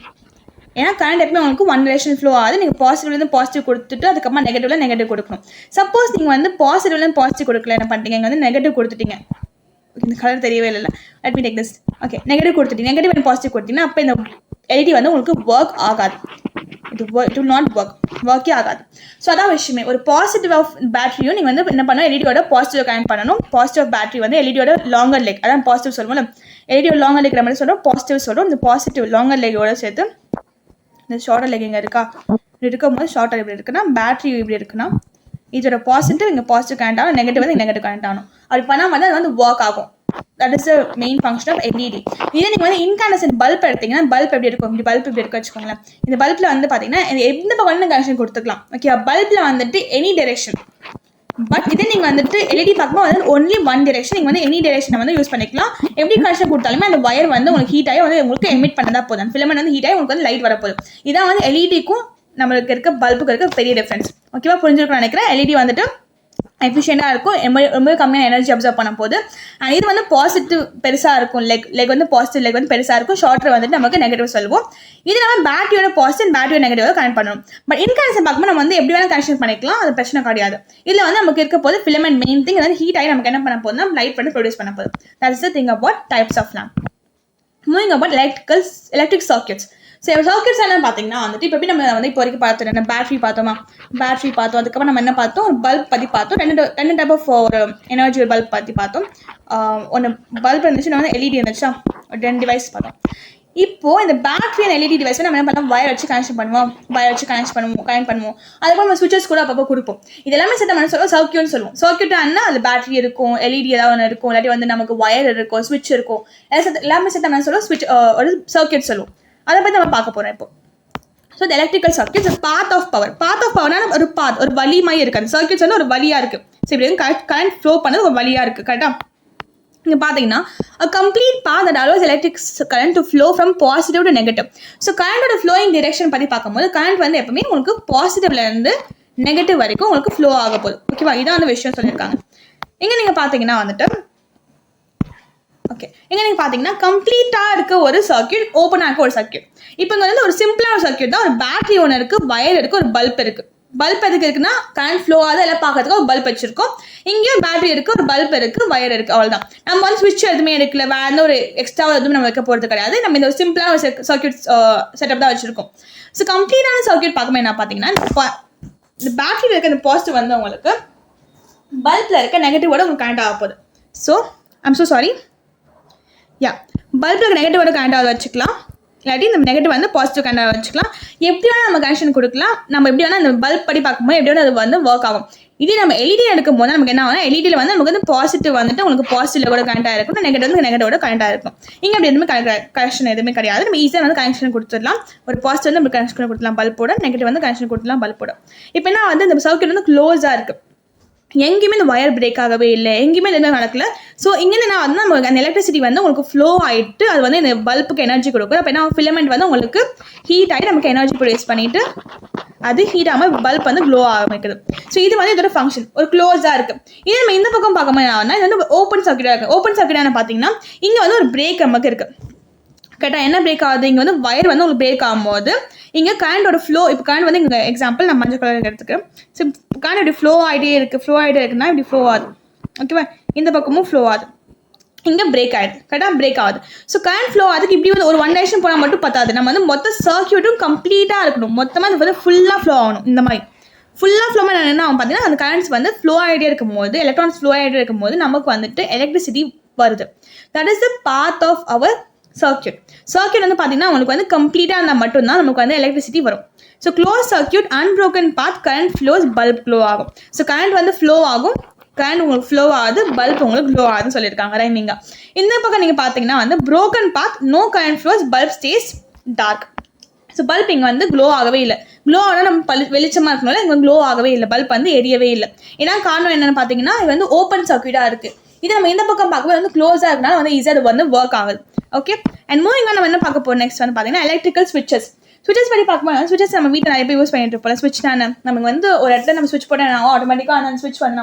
ஏன்னா கரண்ட் எப்பவுமே உங்களுக்கு ஒன் டிரெக்ஷன் ஃப்ளோ ஆகுது. நீங்கள் பாசிட்டிவ்லேருந்து பாசிட்டிவ் கொடுத்துட்டு அதுக்கப்புறமா நெகட்டிவ்ல நெகட்டிவ் கொடுக்கணும். சப்போஸ் நீங்கள் வந்து பாசிட்டிவ்லேருந்து பாசிட்டிவ் கொடுக்கல, என்ன பண்ணிட்டீங்க, இங்கே வந்து நெகட்டிவ் கொடுத்துட்டீங்க, இந்த கலர் தெரியவே இல்லை, let me take this. Okay, negative கொடுத்துட்டீங்க, நெகட்டிவ் அண்ட் பாசிட்டிவ் கொடுத்தீங்கன்னா அப்போ இந்த எல்இடி வந்து உங்களுக்கு ஒர்க் ஆகாது. இட் வில் நாட் ஒர்க்கே ஆகாது. ஸோ அதான் விஷயமே. ஒரு பாசிட்டிவ் ஆஃப் பேட்டரியும் நீங்கள் வந்து என்ன பண்ணணும், எல்இடியோட பாசிட்டிவ் கனெக்ட் பண்ணணும். பாசிட்டிவ் பேட்டரி வந்து எல்இடியோட லாங்கர் லெக், அதான் பாசிட்டிவ் சொல்லுவோம்ல, எல்இடியோட லாங்கர் லெக் மாதிரி சொல்கிறோம், பாசிட்டிவ் சொல்கிறோம். இந்த பாசிட்டிவ் லாங்கர் லெக்கோட சேர்த்து இந்த ஷார்ட்டர் லெக் இங்கே இருக்கா, இப்படி இருக்கும்போது ஷார்ட்டர் இப்படி இருக்குன்னா பேட்டரி இப்படி இருக்குன்னா இதோட பாசிட்டிவ் இங்கே பாசிட்டிவ் கனெக்ட் ஆகும், நெகட்டிவ் வந்து நெகட்டிவ் கனெக்ட் ஆகணும். அப்படி பண்ணால் வந்து அது வந்து ஒர்க் ஆகும். That is the main function of LED. இதே நீங்கள் வந்து இன்காண்டசன்ட் பல்ப் எடுத்தீங்கன்னா பல்ப் எப்படி இருக்கும், இப்படி பல்ப் இப்படி இருக்க வச்சுக்கோங்களேன். இந்த பல்பில் வந்து பார்த்தீங்கன்னா எந்த பக்கம் கனெக்ஷன் கொடுத்துக்கலாம், ஓகே? பல்பில் வந்துட்டு எனி டைரெக்ஷன். பட் இதே நீங்கள் வந்துட்டு எல்இடி பார்க்கும்போது வந்து ஒன்லி ஒன் டிரெக்ஷன். நீங்கள் வந்து எனி டிரெக்ஷனை வந்து யூஸ் பண்ணிக்கலாம். எப்படி கனெக்ஷன் கொடுத்தாலுமே அந்த ஒயர் வந்து உங்களுக்கு ஹீட் ஆகி வந்து உங்களுக்கு எமிட் பண்ணதான் போதும், அந்த ஃபிலமெண்ட் வந்து ஹீட் ஆகி உங்களுக்கு வந்து லைட் வரப்போகுது. இதான் வந்து எல்இடிக்கும் நம்மளுக்கு இருக்க பல்புக்கு இருக்க பெரிய டிஃப்ரென்ஸ், ஓகேவா? புரிஞ்சிருக்கும்னு நினைக்கிறேன். எல்இடி வந்துட்டு எஃபிஷியண்டாக இருக்கும், ரொம்ப கம்மியாக எனர்ஜி அப்சர்வ் பண்ண போது. அண்ட் இது வந்து பாசிட்டிவ் பெருசாக இருக்கும், லெக் வந்து பாசிட்டிவ் லெக் வந்து பெருசாக இருக்கும், ஷார்ட்டர் வந்துட்டு நமக்கு நெகட்டிவ் சொல்லுவோம். இது நம்ம பேட்டரியோட பாசிட்டிவ் பேட்டரியோட நெகட்டிவாக கனெக்ட் பண்ணணும். பட் இன்கனெக்ஷன் பார்க்கும்போது நம்ம வந்து எப்படி வேணால் கனெக்ஷன் பண்ணிக்கலாம், அது பிரச்சனை கிடையாது. இதில் வந்து நமக்கு இருக்க போது ஃபிலமெண்ட் மெயின் திங் வந்து ஹீட் ஆகி நமக்கு என்ன பண்ண போதுன்னா லைட் பண்ணி ப்ரொடியூஸ் பண்ண போதும். That is the thing about types of lamp. Moving about electric circuits. So circuits என்ன பார்த்தீங்கன்னா வந்துட்டு இப்போ எப்படி நம்ம வந்து இப்போ வரைக்கும் பார்த்தோம், என்ன பேட்டரி பார்த்தோமா, பேட்டரி பார்த்தோம். அதுக்கப்புறம் நம்ம என்ன பார்த்தோம், ஒரு பல்ப் பற்றி பார்த்தோம். ரெண்டு டைப் ஆஃப் ஒரு எனர்ஜி பல்ப் பற்றி பார்த்தோம். ஒன்று பல்ப் இருந்துச்சு, நான் வந்து எல்இடி இருந்துச்சா, ரெண்டு டிவைஸ் பார்த்தோம். இப்போது இந்த பேட்டரி அண்ட் எல்இடி டிவைஸ் நம்ம என்ன பண்ணோம், வயர் வச்சு கனெக்ஷன் பண்ணுவோம், கனெக்ட் பண்ணுவோம். அதுக்கப்புறம் நம்ம சுவிச்சஸ் கூட அப்பப்போ கொடுப்போம். இது எல்லாமே சேர்த்து நம்ம சொல்லுவோம் சர்க்கியூட்னு சொல்லுவோம். சர்க்கியூட்டானா அது பேட்டரி இருக்கும், எல்இடி ஏதாவது ஒன்று இருக்கும், இல்லாட்டி வந்து நமக்கு வயர் இருக்கும், ஸ்விட்ச் இருக்கும், எல்லாமே சேர்த்து நம்ம சொல்லுவோம் ஸ்விட்ச், ஒரு சர்க்கியூட் சொல்லுவோம். அதை பற்றி நம்ம பார்க்க போகிறோம் இப்போ. ஸோ இந்த எலக்ட்ரிக்கல் சர்க்கியூட்ஸ் பாத் ஆஃப் பவர்னா ஒரு வழி மாதிரி இருக்குது. அந்த சர்க்கியூட்ஸ் வந்து ஒரு வழியாக இருக்குது. ஸோ இப்படி கரண்ட் ஃப்ளோ பண்ணது ஒரு வழியாக இருக்குது, கரெக்டாக? இங்கே பார்த்தீங்கன்னா a complete path that allows electric current to flow from positive to negative. So கரண்டோட ஃப்ளோயிங் டிரெக்ஷன் பற்றி பார்க்கும்போது கரண்ட் வந்து எப்பவுமே உங்களுக்கு பாசிட்டிவ்லேருந்து நெகட்டிவ் வரைக்கும் உங்களுக்கு ஃப்ளோ ஆக போகுது, ஓகேவா? இதான் அந்த விஷயம் சொல்லியிருக்காங்க. இங்கே நீங்கள் பார்த்தீங்கன்னா வந்துட்டு ஓகே, இங்கே நீங்கள் பார்த்தீங்கன்னா கம்ப்ளீட்டாக இருக்க ஒரு சர்க்கியூட், ஓப்பனாக இருக்க ஒரு சர்க்கியூட். இப்போ இங்கே வந்து ஒரு சிம்பிளான ஒரு சர்க்கியூட் தான். ஒரு பேட்டரி ஒன்று இருக்குது, வயர் இருக்குது, ஒரு பல்ப் இருக்குது. பல்ப் எதுக்கு இருக்குன்னா கரண்ட் ஃப்ளோ ஆகுது எல்லாம் பார்க்கறதுக்கு ஒரு பல்ப் வச்சிருக்கோம். இங்கேயும் பேட்டரி இருக்குது, ஒரு பல்ப் இருக்குது, வயர் இருக்குது, அவ்வளோதான். நம்ம வந்து ஸ்விட்ச் எதுவுமே எடுக்கல, வேறு எந்த ஒரு எக்ஸ்ட்ரா எதுவும் நம்ம வைக்க போகிறது கிடையாது. நம்ம இந்த ஒரு சிம்பிளான ஒரு சர்க்கியூட் செட்டப் தான் வச்சுருக்கோம். ஸோ கம்ப்ளீட்டான சர்க்கியூட் பார்க்கும்போது என்ன பார்த்தீங்கன்னா இந்த பேட்டரியில் இருக்க இந்த பாசிட்டிவ் வந்து உங்களுக்கு பல்பில் இருக்க நெகட்டிவோட உங்களுக்கு கனெக்ட் ஆக போகுது. ஸோ ஐம் ஸோ சாரி, பல்பில் நெகட்டிவோட கனெக்ட் ஆக வச்சுக்கலாம், இல்லாட்டி இந்த நெகட்டிவ் வந்து பாசிட்டிவ் கனெக்ட் ஆக வச்சுக்கலாம். எப்படி வேணால் நம்ம கனெக்ஷன் கொடுக்கலாம். நம்ம எப்படி வேணால் இந்த பல்ப் படி பார்க்கும்போது எப்படி வேணால் அது வந்து ஒர்க் ஆகும். இதே நம்ம எல்இடி எடுக்கும் போது நமக்கு என்ன ஆகும், எல்இடியில் வந்து நமக்கு வந்து பாசிட்டிவ் வந்துட்டு உங்களுக்கு பாசிட்டிவ் கூட கனெக்ட் ஆகிருக்கும், நெகட்டிவ் வந்து நெகட்டிவோட கனெக்ட் ஆகிருக்கும். இங்கே அப்படி எதுவுமே கனெக்ஷன் எதுவுமே கிடையாது. நம்ம ஈஸியாக வந்து கனெக்ஷன் கொடுத்துடலாம். ஒரு பாசிட்டிவ் வந்து நம்ம கனெக்ஷன் கொடுத்துலாம் பல்போட, நெகட்டிவ் வந்து கனெக்ஷன் கொடுத்துலாம் பல்போட. இப்போ என்ன வந்து இந்த சர்க்கியூட் வந்து க்ளோஸாக இருக்குது, எங்கேயுமே இந்த ஒயர் பிரேக் ஆகவே இல்லை, எங்கேயுமே எதுவுமே நடக்கல. ஸோ இங்கே என்ன வந்து நமக்கு அந்த எலக்ட்ரிசிட்டி வந்து உங்களுக்கு ஃப்ளோ ஆகிட்டு அது வந்து இந்த பல்புக்கு எனர்ஜி கொடுக்கும். அப்போ என்ன ஃபிலமெண்ட் வந்து உங்களுக்கு ஹீட் ஆகிட்டு நமக்கு எனர்ஜி ப்ரொடியூஸ் பண்ணிவிட்டு அது ஹீட் ஆகாமல் பல்ப் வந்து க்ளோ ஆரம்பிக்குது. ஸோ இது வந்து இதோட ஃபங்க்ஷன், ஒரு க்ளோஸாக இருக்குது. இது நம்ம இந்த பக்கம் பார்க்கும்போது என்ன இது வந்து ஓப்பன் சர்க்கியூட்டாக இருக்குது. ஓப்பன் சர்க்கியூட்டாக பார்த்தீங்கன்னா இங்கே வந்து ஒரு பிரேக் நமக்கு இருக்குது, கரெக்டாக? என்ன பிரேக் ஆகுது, இங்கே வந்து வயர் வந்து உங்களுக்கு பிரேக் ஆகும்போது இங்கே கரண்டோட ஃப்ளோ, இப்போ கரண்ட் வந்து இங்கே எக்ஸாம்பிள் நான் மஞ்சள் கலர் எடுத்துக்கிறேன். ஸோ கரண்ட் இப்படி ஃப்ளோ ஆகிட்டே இருக்குன்னா இப்படி ஃப்ளோ ஆகுது, ஓகேவா? இந்த பக்கமும் ஃப்ளோ ஆகுது, இங்கே பிரேக் ஆகிடுது, கரெக்டாக பிரேக் ஆகுது. ஸோ கரண்ட் ஃப்ளோ ஆகுதுக்கு இப்படி வந்து ஒரு ஒன் டைரக்ஷன் போனால் மட்டும் பத்தாது, நம்ம வந்து மொத்த சர்க்கியூட்டும் கம்ப்ளீட்டாக இருக்கணும், மொத்தமாக அது வந்து ஃபுல்லாக ஃப்ளோ ஆகணும். இந்த மாதிரி ஃபுல்லாக ஃப்ளோ என்ன ஆகும் பார்த்தீங்கன்னா அந்த கரண்ட்ஸ் வந்து ஃப்ளோ ஆகிட்டே இருக்கும்போது, எலக்ட்ரான்ஸ் ஃப்ளோ ஆகிட்டே இருக்கும்போது நமக்கு வந்துட்டு எலக்ட்ரிசிட்டி வருது. That is the path of our circuit வந்து பார்த்தீங்கன்னா உங்களுக்கு வந்து கம்ப்ளீட்டாக இருந்தால் மட்டும்தான் நமக்கு வந்து எலக்ட்ரிசிட்டி வரும். So close circuit unbroken path current flows bulb glow ஆகும். ஸோ கரண்ட் வந்து ஃப்ளோ ஆகும், கரண்ட் உங்களுக்கு ஃப்ளோ ஆகுது, பல்ப் உங்களுக்கு க்ளோ ஆகுதுன்னு சொல்லியிருக்காங்க ரைமிங்கா. இந்த பக்கம் நீங்கள் பார்த்தீங்கன்னா வந்து broken path no current flows bulb stays dark. So bulb இங்கே வந்து க்ளோ ஆகவே இல்லை. க்ளோ ஆனால் நம்ம வெளிச்சமாக இருக்கனால இங்கே க்ளோ ஆகவே இல்லை, பல்ப் வந்து எரியவே இல்லை. ஏன்னா காரணம் என்னென்னு பார்த்தீங்கன்னா இது வந்து ஓப்பன் சர்க்கியூட்டாக இருக்குது. இது நம்ம இந்த பக்கம் பார்க்கும்போது வந்து க்ளோஸாக இருக்கனால வந்து ஈஸியாக அது வந்து ஒர்க் ஆகுது. ஓகே. அண்ட் மூவிங் ஆன் நம்ம என்ன பார்க்க போகிறோம் நெக்ஸ்ட் வந்து பார்த்தீங்கன்னா எலக்ட்ரிக்கல் ஸ்விட்சஸ் பற்றி பார்க்கும்போது ஸ்விட்சஸ் நம்ம வீட்டில் நிறைய பேர் யூஸ் பண்ணிட்டு இருப்போம். ஸ்விட்ச் தானே நமக்கு வந்து ஒரு இடத்துல நம்ம ஸ்விட்ச் போட்டால் ஆட்டோமேட்டிக்காக அந்த ஸ்விட்ச் வந்து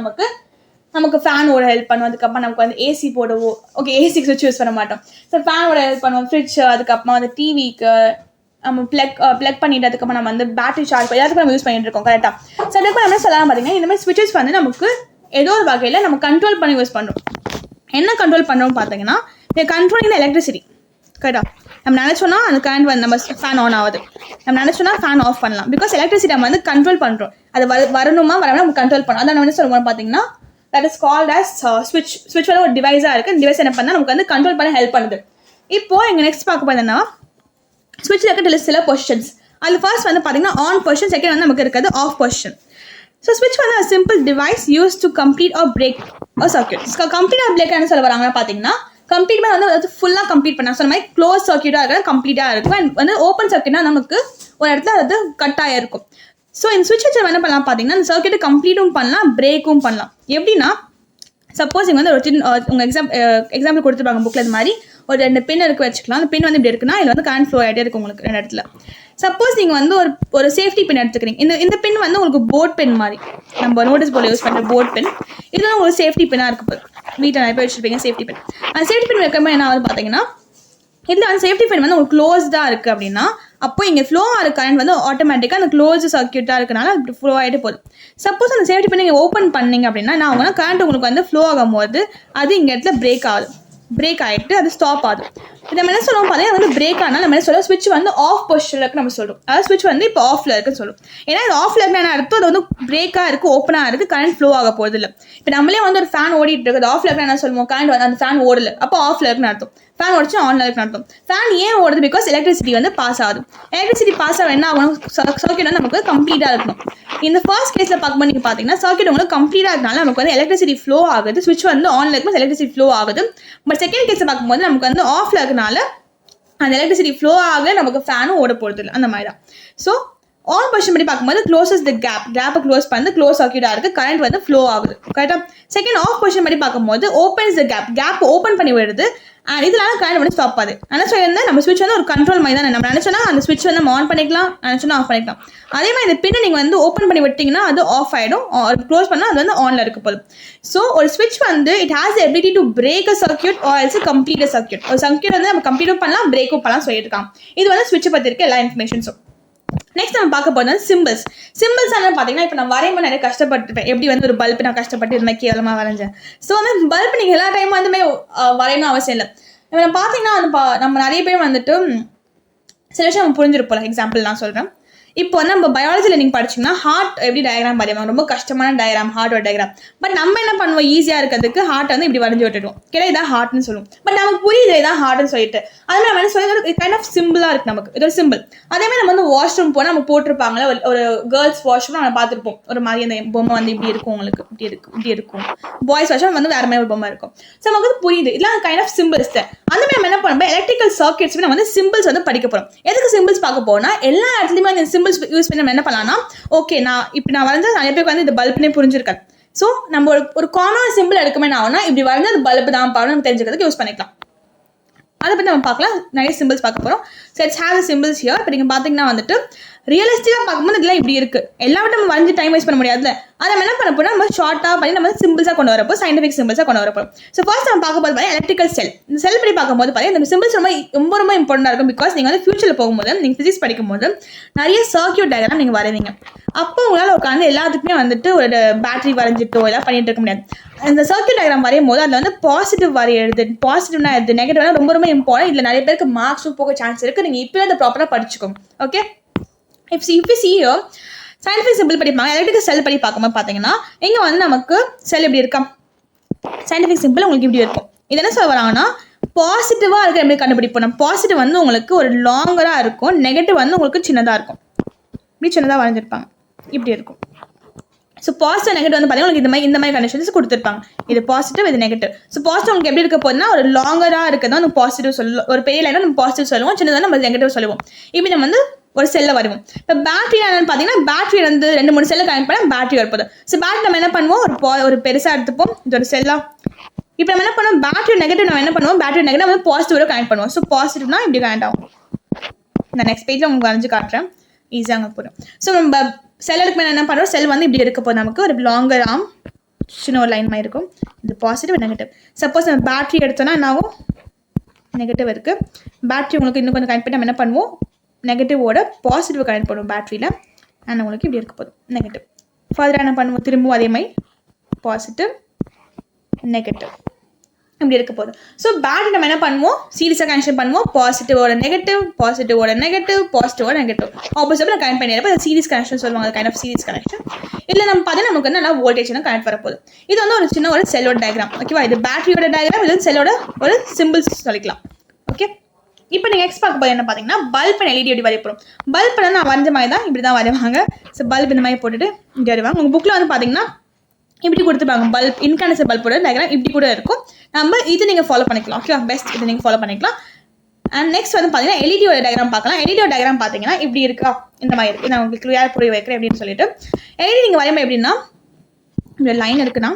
நமக்கு ஃபேனோட ஹெல்ப் பண்ணுவோம். அதுக்கப்புறம் நமக்கு வந்து ஏசி போடவோ ஓகே ஏசிக்கு ஸ்விட்ச் யூஸ் பண்ண மாட்டோம். ஸோ ஃபேனோட ஹெல்ப் பண்ணுவோம். ஃப்ரிட்ஜ் அதுக்கப்புறமா வந்து டிவிக்கு நம்ம ப்ளக் பண்ணிட்டு அதுக்கப்புறம் நம்ம வந்து பேட்டரி சார்ஜ் எல்லாத்துக்கும் நம்ம யூஸ் பண்ணிட்டு இருக்கோம் கரெக்டாக. ஸோ அதுக்கப்புறம் நம்ம சொல்லலாம் பார்த்தீங்கன்னா இந்த மாதிரி ஸ்விட்சஸ் வந்து நமக்கு ஏதோ ஒரு வகையில் நம்ம கண்ட்ரோல் பண்ணி யூஸ் பண்ணுறோம். என்ன கண்ட்ரோல் பண்ணுறோம் பார்த்தீங்கன்னா கண்ட்ரோலிங் எலக்ட்ரிசிட்டி கரெக்டாக. நம்ம நினச்சோன்னா அந்த கரண்ட் வந்து நம்ம ஃபேன் ஆன் ஆகுது, நம்ம நினச்சோன்னா ஃபேன் ஆஃப் பண்ணலாம். பிகாஸ் எலக்ட்ரிசிட்டி நம்ம வந்து கண்ட்ரோல் பண்ணுறோம். அது வரணுமா வராமல் நம்ம கண்ட்ரோல் பண்ணோம். அதான் நம்ம என்ன சொல்லுவோம் பார்த்தீங்கன்னா தட் இஸ் கால்ட் அஸ் ஸ்விட்ச். ஸ்விட்ச் வந்து ஒரு டிவைஸாக இருக்குது. இந்த டிவைஸ் என்ன பண்ணால் நமக்கு வந்து கண்ட்ரோல் பண்ண ஹெல்ப் பண்ணுது. இப்போது எங்கள் நெக்ஸ்ட் பார்க்க பார்த்தீங்கன்னா ஸ்விட்சில் இருக்க சில பொசிஷன்ஸ். அதில் ஃபர்ஸ்ட் வந்து பார்த்தீங்கன்னா ஆன் பொசிஷன், செகண்ட் வந்து நமக்கு இருக்கிறது ஆஃப் பொசிஷன். ஸோ ஸ்விட்ச் வந்து a simple device used to complete or break a circuit. Complete R break என்ன சொல்ல வராங்கன்னா பார்த்தீங்கன்னா கம்ப்ளீட்மெண்ட் வந்து ஃபுல்லாக கம்ப்ளீட் பண்ண சொன்ன மாதிரி க்ளோஸ் சர்க்கியூட்டாக இருக்கிற கம்ப்ளீட்டாக இருக்கும். அண்ட் வந்து ஓப்பன் சர்க்கியூட்னா நமக்கு ஒரு இடத்துல அது கட் ஆகிருக்கும். ஸோ இந்த ஸ்விட்ச் வச்சு என்ன பண்ணலாம் பார்த்தீங்கன்னா இந்த சர்க்கியூட்டை கம்ப்ளீட்டும் பண்ணலாம், பிரேக்கும் பண்ணலாம். எப்படின்னா சப்போஸ் இங்கே வந்து ஒரு உங்கள் எக்ஸாம்பிள் கொடுத்துருப்பாங்க புக்கில் இது மாதிரி ஒரு 2 பின் இருக்கு வச்சுக்கலாம். அந்த பின் வந்து இப்படி இருக்குன்னா இதில் வந்து கரண்ட் ஃப்ளோ ஆகிட்டே இருக்கும் உங்களுக்கு 2 இடத்துல. சப்போஸ் நீங்கள் வந்து ஒரு சேஃப்டி பின் எடுத்துக்கிறீங்க. இந்த பின் வந்து உங்களுக்கு போர்ட் பின் மாதிரி நம்ம நோட்டீஸ் போர்டில் யூஸ் பண்ணுற போர்ட் பின். இதெல்லாம் உங்களுக்கு சேஃப்டி பின்னாக இருக்குது. வீட்டில் நிறைய பேர் வச்சுருப்பீங்க சேஃப்டி பின். அந்த சேஃப்டி பின் வைக்கும்போது என்ன ஆகுது பார்த்தீங்கன்னா இதில் அந்த சேஃப்டி பின் வந்து உங்களுக்கு க்ளோஸ்டாக இருக்குது அப்படின்னா அப்போ இங்கே ஃப்ளோ ஆகிற கரண்ட் வந்து ஆட்டோமேட்டிக்காக அந்த க்ளோஸ் சர்க்கியூட்டாக இருக்கனால அப்படி ஃப்ளோ ஆகிட்டு போகுது. சப்போஸ் அந்த சேஃப்டி பின் நீங்கள் ஓப்பன் பண்ணிங்க அப்படின்னா நான் ஆகுனா கரண்ட் உங்களுக்கு வந்து ஃப்ளோ ஆகும் போது அது இங்கே இடத்துல பிரேக் ஆகிட்டு அது ஸ்டாப் ஆகுது. இதை நம்ம என்ன சொல்லுவோம் பார்த்தீங்கன்னா வந்து பிரேக் ஆனால் நம்ம என்ன சொல்லுவோம் ஸ்விட்ச் வந்து ஆஃப் பொசிஷனில் இருக்குது நம்ம சொல்லுவோம். அதாவது ஸ்விட்ச் வந்து இப்போ ஆஃபில் இருக்குன்னு சொல்லுவோம். ஏன்னா இது ஆஃபில் இருக்குன்னு அர்த்தம் அது வந்து பிரேக்காக இருக்குது, ஓப்பனாக இருக்குது, கரண்ட் ஃப்ளோ ஆக போகிறது இல்லை. இப்போ நம்மளே வந்து ஒரு ஃபேன் ஓடிட்டு இருக்குது, ஆஃபில் இருக்குன்னு என்ன சொல்லுவோம், கரண்ட் வந்து அந்த ஃபேன் ஓடல, அப்போ ஆஃபில் இருக்குன்னு அர்த்தம். ஃபேன் ஓடிச்சு ஆன்ல இருக்குன்னு அர்த்தம். ஃபேன் ஏன் ஓடுது? பிகாஸ் எலக்ட்ரிசிட்டி வந்து பாஸ் ஆகுது. எலக்ட்ரிசிட்டி பாஸ் ஆக என்ன ஆகணும், சர்க்கியூட் வந்து நமக்கு கம்ப்ளீட்டாக இருக்கணும். இந்த ஃபர்ஸ்ட் கேஸில் பார்க்கும்போது நீங்கள் பார்த்தீங்கன்னா சர்க்கியூட் உங்களுக்கு கம்ப்ளீட்டாக இருக்கனால நமக்கு வந்து எலக்ட்ரிசிட்டி ஃப்ளோ ஆகுது. ஸ்விட்ச் வந்து ஆன்ல இருக்கும்போது எலக்ட்ரிசிட்டி ஃப்ளோ ஆகுது. பட் செகண்ட் கேஸில் பார்க்கும்போது நமக்கு வந்து ஆஃப்ல இருக்கனால அந்த எலக்ட்ரிசிட்டி ஃப்ளோ ஆகல, நமக்கு ஃபேனும் ஓட போகிறது இல்லை. அந்த மாதிரி தான். ஸோ ஆன் பொசிஷன் படி பார்க்கும்போது க்ளோசஸ் த கேப்பை க்ளோஸ் பண்ணி க்ளோஸ் சர்க்கியூட்டாக இருக்குது, கரண்ட் வந்து ஃப்ளோ ஆகுது கரெக்டாக. செகண்ட் ஆஃப் பொசிஷன் படி பார்க்கும்போது ஓப்பன்ஸ் த கேப் ஓப்பன் பண்ணி விடுது. அண்ட் இதனால கரண்ட் வந்து ஸ்டாப் ஆகுது. ஆனால் சொல்லியிருந்தா நம்ம ஸ்விட்ச் வந்து ஒரு கண்ட்ரோல் மாதிரி தான். நம்ம நினச்சோன்னா அந்த ஸ்விட்ச் வந்து நம்ம ஆன் பண்ணிக்கலாம், நினச்சோன்னா ஆஃப் பண்ணிக்கலாம். அதே மாதிரி இந்த பின்னை நீங்கள் வந்து ஓப்பன் பண்ணி விட்டிங்கன்னா அது ஆஃப் ஆகிடும், க்ளோஸ் பண்ணால் அது வந்து ஆனில் இருக்க போதும். ஸோ ஒரு ஸ்விட்ச் வந்து it has ability to break a circuit or else complete a circuit. ஒரு சர்க்கியூட் வந்து நம்ம கம்ப்ளீட்டும் பண்ணலாம், பிரேக்கும் பண்ணலாம் சொல்லியிருக்காங்க. இது வந்து ஸ்விட்சை பற்றி இருக்க எல்லா இன்ஃபர்மேஷன்ஸும். நெக்ஸ்ட் நம்ம பார்க்க போகிறது சிம்பிள்ஸ். சிம்பிள்ஸ் என்ன பார்த்தீங்கன்னா இப்போ நான் வரையும்போது நிறைய கஷ்டப்பட்டுருப்பேன். எப்படி வந்து ஒரு பல்ப் நான் கஷ்டப்பட்டு இது மாதிரி கேவலமாக வரைஞ்சேன். ஸோ வந்து பல்ப் நீங்கள் எல்லா டைமும் வந்துமே வரையணும் அவசியம் இல்லை. நம்ம பார்த்தீங்கன்னா நம்ம நிறைய பேர் வந்துட்டு சில விஷயம் நம்ம புரிஞ்சிருப்போம். எக்ஸாம்பிள் நான் சொல்கிறேன். இப்போ வந்து நம்ம பயாலஜியில் நீங்கள் படிச்சிங்கன்னா ஹார்ட் எப்படி டயக்ராம் வரைவாங்க, ரொம்ப கஷ்டமான டயக்ராம், ஹார்ட்டோட டயக்ராம். பட் நம்ம என்ன பண்ணுவோம், ஈஸியாக இருக்கிறதுக்கு ஹார்ட் வந்து இப்படி வரைஞ்சி விட்டுடுவோம். கிடையாது இதான் ஹார்ட்னு சொல்லுவோம். பட் நமக்கு புரியுது இதான் ஹார்ட்னு சொல்லிட்டு அதே நம்ம என்ன சொல்லுறது கைண்ட் ஆஃப் சிம்பிளாக இருக்குது நமக்கு. இது ஒரு சிம்பிள். அதேமாதிரி நம்ம வந்து வாஷ்ரூம் போனால் நம்ம போட்டிருப்பாங்களே ஒரு கேர்ள்ஸ் வாஷ்ரூம் நம்ம பார்த்துருப்போம். ஒரு மாதிரி அந்த பொம்மை வந்து இப்படி இருக்கும், உங்களுக்கு இப்படி இருக்கும். பாய்ஸ் வாஷ்ரூம் வந்து வேறு மாதிரி ஒரு பொம்மை இருக்கும். ஸோ நமக்கு வந்து புரியுது இதெல்லாம் கைண்ட் ஆஃப் சிம்பிள்ஸ் தான். அந்த மாதிரி நம்ம என்ன பண்ணுவோம், எலக்ட்ரிக்கல் சர்க்கியூட்ஸ் நம்ம வந்து சிம்பிள்ஸ் வந்து படிக்க போகிறோம். எதுக்கு சிம்பிள்ஸ் பார்க்க போனால் எல்லா இடத்துலையுமே அந்த சிம்பிள்ஸ் யூஸ் பண்ணி நம்ம என்ன பண்ணலாம்னா ஓகே நான் வரைஞ்சா நிறைய பேருக்கு வந்து இந்த பல்ப்னே புரிஞ்சிருக்காது. ஸோ நம்ம ஒரு காமன் சிம்பிள் எடுக்குமே ஆகுனா இப்படி வரைஞ்சா அது பல்ப் தான் பாருன்னு நம்ம தெரிஞ்சுக்கிறதுக்கு யூஸ் பண்ணிக்கலாம். அதை பற்றி நம்ம பார்க்கலாம். நிறைய சிம்பிள்ஸ் பார்க்க போகிறோம். So it's have symbols here. இப்போ நீங்கள் பார்த்தீங்கன்னா வந்துட்டு ரியலிஸ்டிக்காக பார்க்கும்போது இதெல்லாம் இப்படி இருக்குது. எல்லாவற்றும் நம்ம வரைஞ்சி டைம் வேஸ்ட் பண்ண முடியாதுல்ல. அதை நம்ம என்ன பண்ண போனால் நம்ம ஷார்ட்டாக பண்ணி நம்ம சிம்பிள்ஸாக கொண்டு வரப்போ சயின்டிஃபிக் சிம்பிள்ஸாக கொண்டு வரப்போ. ஸோ ஃபர்ஸ்ட் நம்ம பார்க்க போது பார்த்தீங்கன்னா எலக்ட்ரிக்கல் செல். இந்த செல் படி பார்க்கும்போது பார்த்தீங்கன்னா இந்த சிம்பிள்ஸ் ரொம்ப இம்பார்ட்டண்டாக இருக்கும். பிகாஸ் நீங்கள் வந்து ஃபியூச்சரில் போகும்போது நீங்கள் ஃபிசிக்ஸ் படிக்கும்போது நிறைய சர்க்கியூட் டயக்ராம் நீங்கள் வரைவீங்க. அப்போ உங்களால் உட்காந்து எல்லாத்துக்குமே வந்துட்டு ஒரு பேட்டரி வரைஞ்சிட்டோ எல்லாம் பண்ணிட்டு இருக்க முடியாது. இந்த சர்க்கியூட் டயக்ராம் வரையும் போது அதில் வந்து பாசிட்டிவ் வரையிறது, பாசிட்டிவ்னா எது, நெகட்டிவ்னா ரொம்ப இம்பார்ட்டன்ட். இதில் நிறைய பேருக்கு மார்க்ஸும் போக சான்ஸ் இருக்குது. நீங்கள் இப்போ அதை ப்ராப்பராக படிச்சுக்கோங்க. Okay. If you see here, scientific simple படிப்பாங்க. எலக்ட்ரிக்கல் செல் படி பார்க்கும்போது பார்த்தீங்கன்னா இங்கே வந்து நமக்கு செல் எப்படி இருக்கா, சயின்டிஃபிக் சிம்பிள் உங்களுக்கு இப்படி இருக்கும். இது என்ன சொல்ல வராங்கன்னா பாசிட்டிவாக இருக்கிற எப்படி கண்டுபிடிப்போம். நம்ம பாசிட்டிவ் வந்து உங்களுக்கு ஒரு லாங்கராக இருக்கும், நெகட்டிவ் வந்து உங்களுக்கு சின்னதாக இருக்கும். இப்படி சின்னதாக வரைஞ்சிருப்பாங்க, இப்படி இருக்கும். ஸோ பாசிட்டிவ் நெகட்டிவ் வந்து பார்த்தீங்கன்னா உங்களுக்கு இந்த மாதிரி கண்டிஷன்ஸ் கொடுத்துருப்பாங்க. இது பாசிட்டிவ், இது நெகட்டிவ். ஸோ பாசிட்டிவ் உங்களுக்கு எப்படி இருக்க போதுன்னா ஒரு லாங்கராக இருக்கிறதா நம்ம பாசிட்டிவ் சொல்லுவோம். ஒரு பெரிய லைனாக நம்ம பாசிட்டிவ் சொல்லுவோம், சின்னதாக நம்ம நெகட்டிவ் சொல்லுவோம். இப்படி நம்ம வந்து ஒரு செல்லை வருவோம். இப்போ பேட்டரி என்னன்னு பார்த்தீங்கன்னா பேட்டரி வந்து 2-3 செல்லை கனெக்ட் பண்ணால் பேட்டரி வரப்போது. ஸோ பேட்டரி நம்ம என்ன பண்ணுவோம், ஒரு பெருசாக எடுத்துப்போம். இது ஒரு செல்லாக இப்போ நம்ம என்ன பண்ணுவோம், பேட்டரி நெகட்டிவ் நம்ம என்ன பண்ணுவோம், பேட்டரி நெகட்டிவ் வந்து பாசிட்டிவோட கனெக்ட் பண்ணுவோம். ஸோ பாசிட்டிவ்னா இப்படி கனெக்ட் ஆகும். நான் நெக்ஸ்ட் பேஜில் உங்களுக்கு வரைஞ்சு காட்டுறேன், ஈஸியாக அங்கே போடும். ஸோ நம்ம செல் எடுக்க என்ன பண்ணுறோம், செல் வந்து இப்படி இருக்க போது நமக்கு ஒரு லாங்கர் ஆம் சின்ன ஒரு லைன் மாதிரி இருக்கும். இது பாசிட்டிவ் நெகட்டிவ். சப்போஸ் நம்ம பேட்டரி எடுத்தோன்னா என்ன ஆகும், நெகட்டிவ் இருக்குது. பேட்டரி உங்களுக்கு இன்னும் கொஞ்சம் கனெக்ட் பண்ணி நம்ம என்ன பண்ணுவோம், நெகட்டிவோட பாசிட்டிவ் கனெக்ட் பண்ணுவோம் பேட்டரியில். அண்ட் உங்களுக்கு இப்படி இருக்க போதும் நெகட்டிவ். ஃபர்தராக என்ன பண்ணுவோம், திரும்பவும் அதே மாதிரி பாசிட்டிவ் நெகட்டிவ் இப்படி இருக்க போதும். ஸோ பேட்டரி நம்ம என்ன பண்ணுவோம், சீரிஸாக கனெக்ஷன் பண்ணுவோம். பாசிட்டிவோட நெகட்டிவ், பாசிட்டிவோட நெகட்டிவ், பாசிட்டிவோட நெகட்டிவ் ஆப்போசிட்டில் கனெக்ட் பண்ணிடுறப்ப அது சீரிஸ் கனெக்ஷன் சொல்லுவாங்க. Kind of series connection. இல்லை நம்ம பார்த்தீங்கன்னா நமக்கு வந்து நல்லா வோல்டேஜ் கனெக்ட் வரப்போகுது. இது வந்து ஒரு சின்ன ஒரு செல்லோட டயக்ராம். ஓகேவா, இது பேட்டரியோட டயக்ராம், இது செல்லோட ஒரு சிம்பிள்ஸ் சொல்லிக்கலாம். ஓகே, இப்போ நீங்கள் நெக்ஸ்ட் பார்க்க போது என்ன பார்த்தீங்கன்னா பல்ப் அண்ட் எல்இடி எப்படி வரைப்போம். பல்ப் நான் வரைஞ்ச மாதிரி தான் இப்படி தான் வரைவாங்க. ஸோ பல்ப் இந்த மாதிரி போட்டுட்டு இப்படி வரைவாங்க. உங்கள் புக்கில் வந்து பார்த்தீங்கன்னா இப்படி கொடுத்துருப்பாங்க, பல்ப் இன்கேண்டன்சர் பல்போட டயக்ராம் இப்படி கூட இருக்கும். நம்ம இது நீங்கள் ஃபாலோ பண்ணிக்கலாம். ஓகேவா, பெஸ்ட் இது நீங்கள் ஃபாலோ பண்ணிக்கலாம். அண்ட் நெக்ஸ்ட் வந்து பார்த்தீங்கன்னா எல்இடியோட டயக்ராம் பார்க்கலாம். எல்இடியோட டயக்ராம் பார்த்தீங்கன்னா இப்படி இருக்கா, இந்த மாதிரி இருக்குது. நான் உங்களுக்கு கிளியராக புரிய வைக்கிறேன் அப்படின்னு சொல்லிட்டு. எல்இடி நீங்கள் வரையும்போது எப்படின்னா இந்த லைன் இருக்குன்னா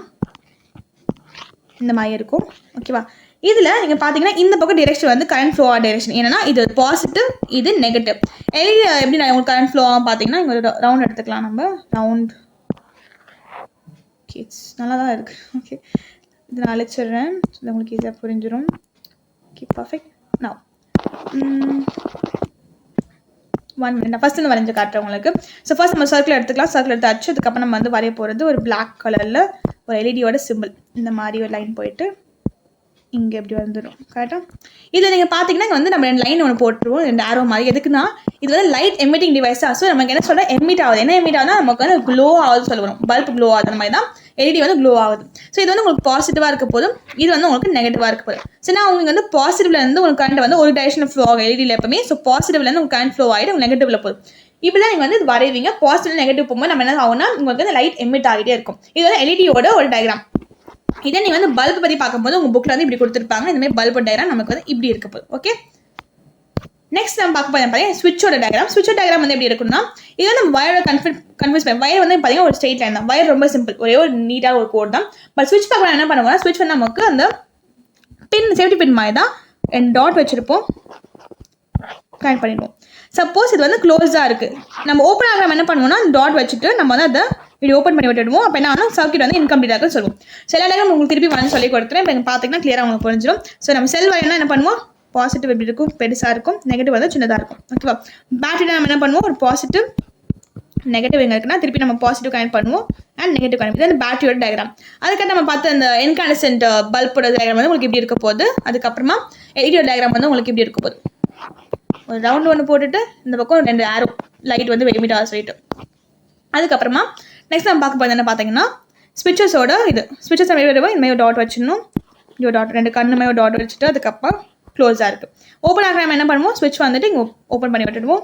இந்த மாதிரி இருக்கும். ஓகேவா, இதில் நீங்கள் பார்த்தீங்கன்னா இந்த பக்கம் டிரெக்ஷன் வந்து கரண்ட் ஃப்ளோ டைரெக்ஷன். ஏன்னா இது பாசிட்டிவ், இது நெகட்டிவ். எல்இடி எப்படி நான் உங்களுக்கு கரண்ட் ஃப்ளோ பார்த்தீங்கன்னா இங்கே ஒரு ரவுண்ட் எடுத்துக்கலாம். நம்ம ரவுண்ட் கிட்ஸ் நல்லா தான் இருக்குது. ஓகே, இது நான் அழைச்சிடுறேன், உங்களுக்கு ஈஸியாக புரிஞ்சிடும். Okay, perfect. நான் 1 minute நான் ஃபஸ்ட் வந்து வரைஞ்சி காட்டுறேன் உங்களுக்கு. ஸோ ஃபர்ஸ்ட் நம்ம சர்க்கிள் எடுத்துக்கலாம். சர்க்கிள் எடுத்து அடிச்சு அதுக்கப்புறம் நம்ம வந்து வரைய போகிறது ஒரு பிளாக் கலரில் ஒரு எல்இடியோட சிம்பிள். இந்த மாதிரி ஒரு லைன் போயிட்டு இங்கே எப்படி வந்துடும் கரெக்டாக. இதில் நீங்கள் பார்த்தீங்கன்னா இங்கே வந்து நம்ம 2 லைன் ஒன்று போட்டுருவோம், 2 ஆரோ மாதிரி. எதுக்குன்னா இது வந்து லைட் எமிட்டிங் டிவைஸ் தான். ஸோ நமக்கு என்ன சொல்ல எமிட் ஆகுது, என்ன எமிட் ஆகுதுன்னா நமக்கு வந்து க்ளோ ஆகுது சொல்லுவோம். பல்ப் க்ளோ ஆகுது, அந்த மாதிரி தான் எல்இடி வந்து க்ளோ ஆகுது. ஸோ இது வந்து உங்களுக்கு பாசிட்டிவாக இருக்க போதும், இது வந்து உங்களுக்கு நெகட்டிவாக இருக்க போதும். ஸோ நான் உங்களுக்கு வந்து பாசிட்டிவ்லேருந்து உங்களுக்கு கரண்ட் வந்து ஒரு டைரக்ஷன் ஃப்ளோ ஆகும் எல்இடியில் எப்பவுமே. ஸோ பாசிட்டிவ்லேருந்து உங்களுக்கு கரண்ட் ஃப்ளோ ஆகிட்டு உங்களுக்கு நெகட்டிவில் போதும். இப்படிலாம் நீங்கள் வந்து இது வரைவீங்க. பாசிட்டிவ் நெகட்டிவ் போகும்போது நம்ம என்ன ஆகும்னா உங்களுக்கு வந்து லைட் எமிட் ஆகிட்டே இருக்கும். இது வந்து எல்இடியோட ஒரு டயக்ராம். இதே நீங்கள் வந்து பல்ப் பற்றி பார்க்கும்போது உங்கள் புக்கில் வந்து இப்படி கொடுத்துருப்பாங்க. இந்தமாதிரி பல்ப் டயக்ராம் நமக்கு வந்து இப்படி இருக்க போகுது. ஓகே, நெக்ஸ்ட் நம்ம பார்க்க போது பார்த்தீங்கன்னா ஸ்விட்சோட டயக்ராம். ஸ்விட்சோட டயக்ராம் வந்து எப்படி இருக்குன்னா இது வந்து வயரோட கன்ஃபியூஸ் பண்ணி வயர் வந்து பார்த்தீங்கன்னா ஒரு ஸ்ட்ரெயிட் லைன் தான். வயர் ரொம்ப சிம்பிள், ஒரே ஒரு நீட்டாக ஒரு கோட் தான். பட் ஸ்விட்ச் பார்க்கலாம் என்ன பண்ணுவோம்னா ஸ்விட்ச் வந்து நமக்கு அந்த பின் சேஃப்டி பின் மாதிரி தான் 2 டாட் வச்சுருப்போம், கனெக்ட் பண்ணிடுவோம். சப்போஸ் இது வந்து க்ளோஸ்டாக இருக்குது, நம்ம ஓப்பன் ஆகிற என்ன பண்ணுவோம்னா அந்த டாட் வச்சுட்டு நம்ம வந்து அதை இப்படி ஓப்பன் பண்ணி விட்டுடுவோம். அப்போ என்ன ஆனால் சர்க்யூட் வந்து இன்கம்ப்ளீட்டாக சொல்லுவோம். சில டயக்ராம் உங்களுக்கு திருப்பி வந்து சொல்லி கொடுத்துறேன். இப்போ பார்த்தீங்கன்னா கிளியராக உங்களுக்கு புரிஞ்சிடும். ஸோ நம்ம செல் வரையனா என்ன பண்ணுவோம், பாசிட்டிவ் எப்படி இருக்கும் பெருசாக இருக்கும், நெகட்டிவ் வந்து சின்னதாக இருக்கும். ஓகேவா, பேட்டரியில் நம்ம என்ன பண்ணுவோம், ஒரு பாசிட்டிவ் நெகட்டிவ் எங்கே இருக்குன்னா திருப்பி நம்ம பாசிட்டிவ் கனெக்ட் பண்ணுவோம் அண்ட் நெகட்டிவ் கனெக்ட். இது வந்து பேட்டரியோட டயக்ராம். அதுக்கப்புறம் நம்ம பார்த்து அந்த இன்காண்டசன்ட் பல்போட டயக்ராம் வந்து உங்களுக்கு இப்படி இருக்க போகுது. அதுக்கப்புறமா எல்இடியோட டயக்ராம் வந்து உங்களுக்கு இப்படி இருக்க போகுது. ஒரு ரவுண்ட் ஒன்று போட்டுட்டு இந்த பக்கம் 2 ஆரோ லைட் வந்து வெளியிட்டாக சொல்லிட்டு. அதுக்கப்புறமா நெக்ஸ்ட் நம்ம பார்க்க போகிறது என்ன பார்த்தீங்கன்னா ஸ்விட்சஸோட இது ஸ்விட்சஸ் இந்த மாதிரி டாட் வச்சிடணும். ஒரு டாட் 2 கண்ணு மாதிரி டாட் வச்சுட்டு அதுக்கப்புறம் க்ளோஸாக இருக்குது. ஓப்பன் ஆகிற நம்ம என்ன பண்ணுவோம், ஸ்விட்ச் வந்துட்டு இங்கே ஓப்பன் பண்ணி விட்டுடுவோம்,